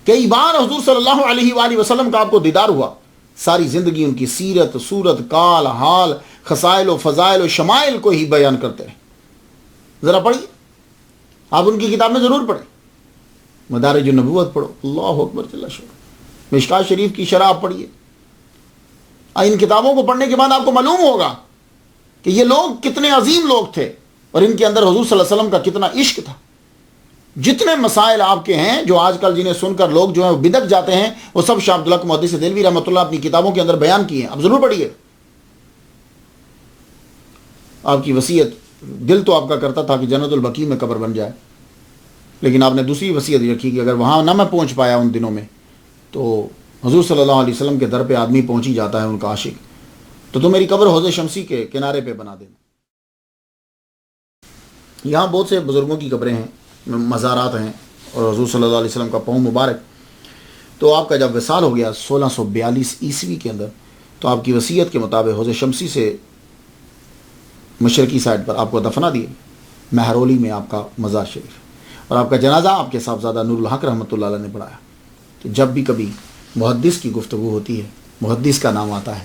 کئی بار حضور صلی اللہ علیہ وآلہ وسلم کا آپ کو دیدار ہوا. ساری زندگی ان کی سیرت، صورت، کال، حال، خصائل و فضائل و شمائل کو ہی بیان کرتے رہے. ذرا پڑھیے، آپ ان کی کتابیں ضرور پڑھیں. مدارج النبوت پڑھو، اللہ اکبر جل شانہ. مشکات شریف کی شرح آپ پڑھیے. ان کتابوں کو پڑھنے کے بعد آپ کو معلوم ہوگا کہ یہ لوگ کتنے عظیم لوگ تھے، اور ان کے اندر حضور صلی اللہ علیہ وسلم کا کتنا عشق تھا. جتنے مسائل آپ کے ہیں جو آج کل جنہیں سن کر لوگ جو ہیں بدک جاتے ہیں، وہ سب شاہ عبدالحق محدث دہلوی رحمۃ اللہ اپنی کتابوں کے اندر بیان کیے ہیں. آپ ضرور پڑھیے. آپ کی وصیت، دل تو آپ کا کرتا تھا کہ جنت البقیع میں قبر بن جائے، لیکن آپ نے دوسری وصیت رکھی کہ اگر وہاں نہ میں پہنچ پایا ان دنوں میں تو حضور صلی اللہ علیہ وسلم کے در پہ آدمی پہنچ ہی جاتا ہے ان کا عاشق، تو میری قبر حوض شمسی کے کنارے پہ بنا دینا. یہاں بہت سے بزرگوں کی قبریں ہیں، مزارات ہیں، اور حضور صلی اللہ علیہ وسلم کا پاؤں مبارک. تو آپ کا جب وصال ہو گیا 1642 عیسوی کے اندر، تو آپ کی وصیت کے مطابق حوض شمسی سے مشرقی سائڈ پر آپ کو دفنا دیے، مہرولی میں آپ کا مزار شریف، اور آپ کا جنازہ آپ کے صاحبزادہ نور الحق رحمۃ اللہ علیہ نے پڑھایا. تو جب بھی کبھی محدث کی گفتگو ہوتی ہے، محدث کا نام آتا ہے،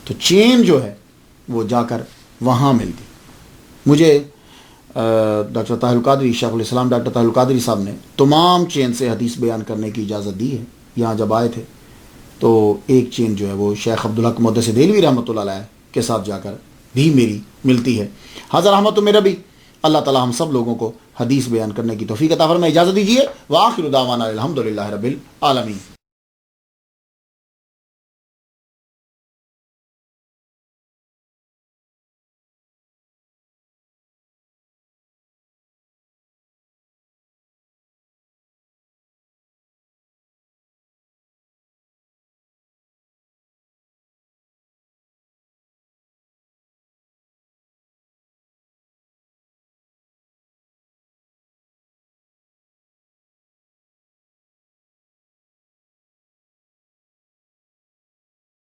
تو چین جو ہے وہ جا کر وہاں ملتی. مجھے ڈاکٹر طاہر القادری، شیخ الاسلام ڈاکٹر طاہر القادری صاحب نے تمام چین سے حدیث بیان کرنے کی اجازت دی ہے. یہاں جب آئے تھے تو ایک چین جو ہے وہ شیخ عبدالحق محدث دہلوی رحمۃ اللہ علیہ کے ساتھ جا کر بھی میری ملتی ہے. حاضر رحمت تو میرا بھی. اللہ تعالی ہم سب لوگوں کو حدیث بیان کرنے کی توفیق عطا فرمائے. اجازت دیجیے. وآخر دعوانا الحمدللہ رب العالمین.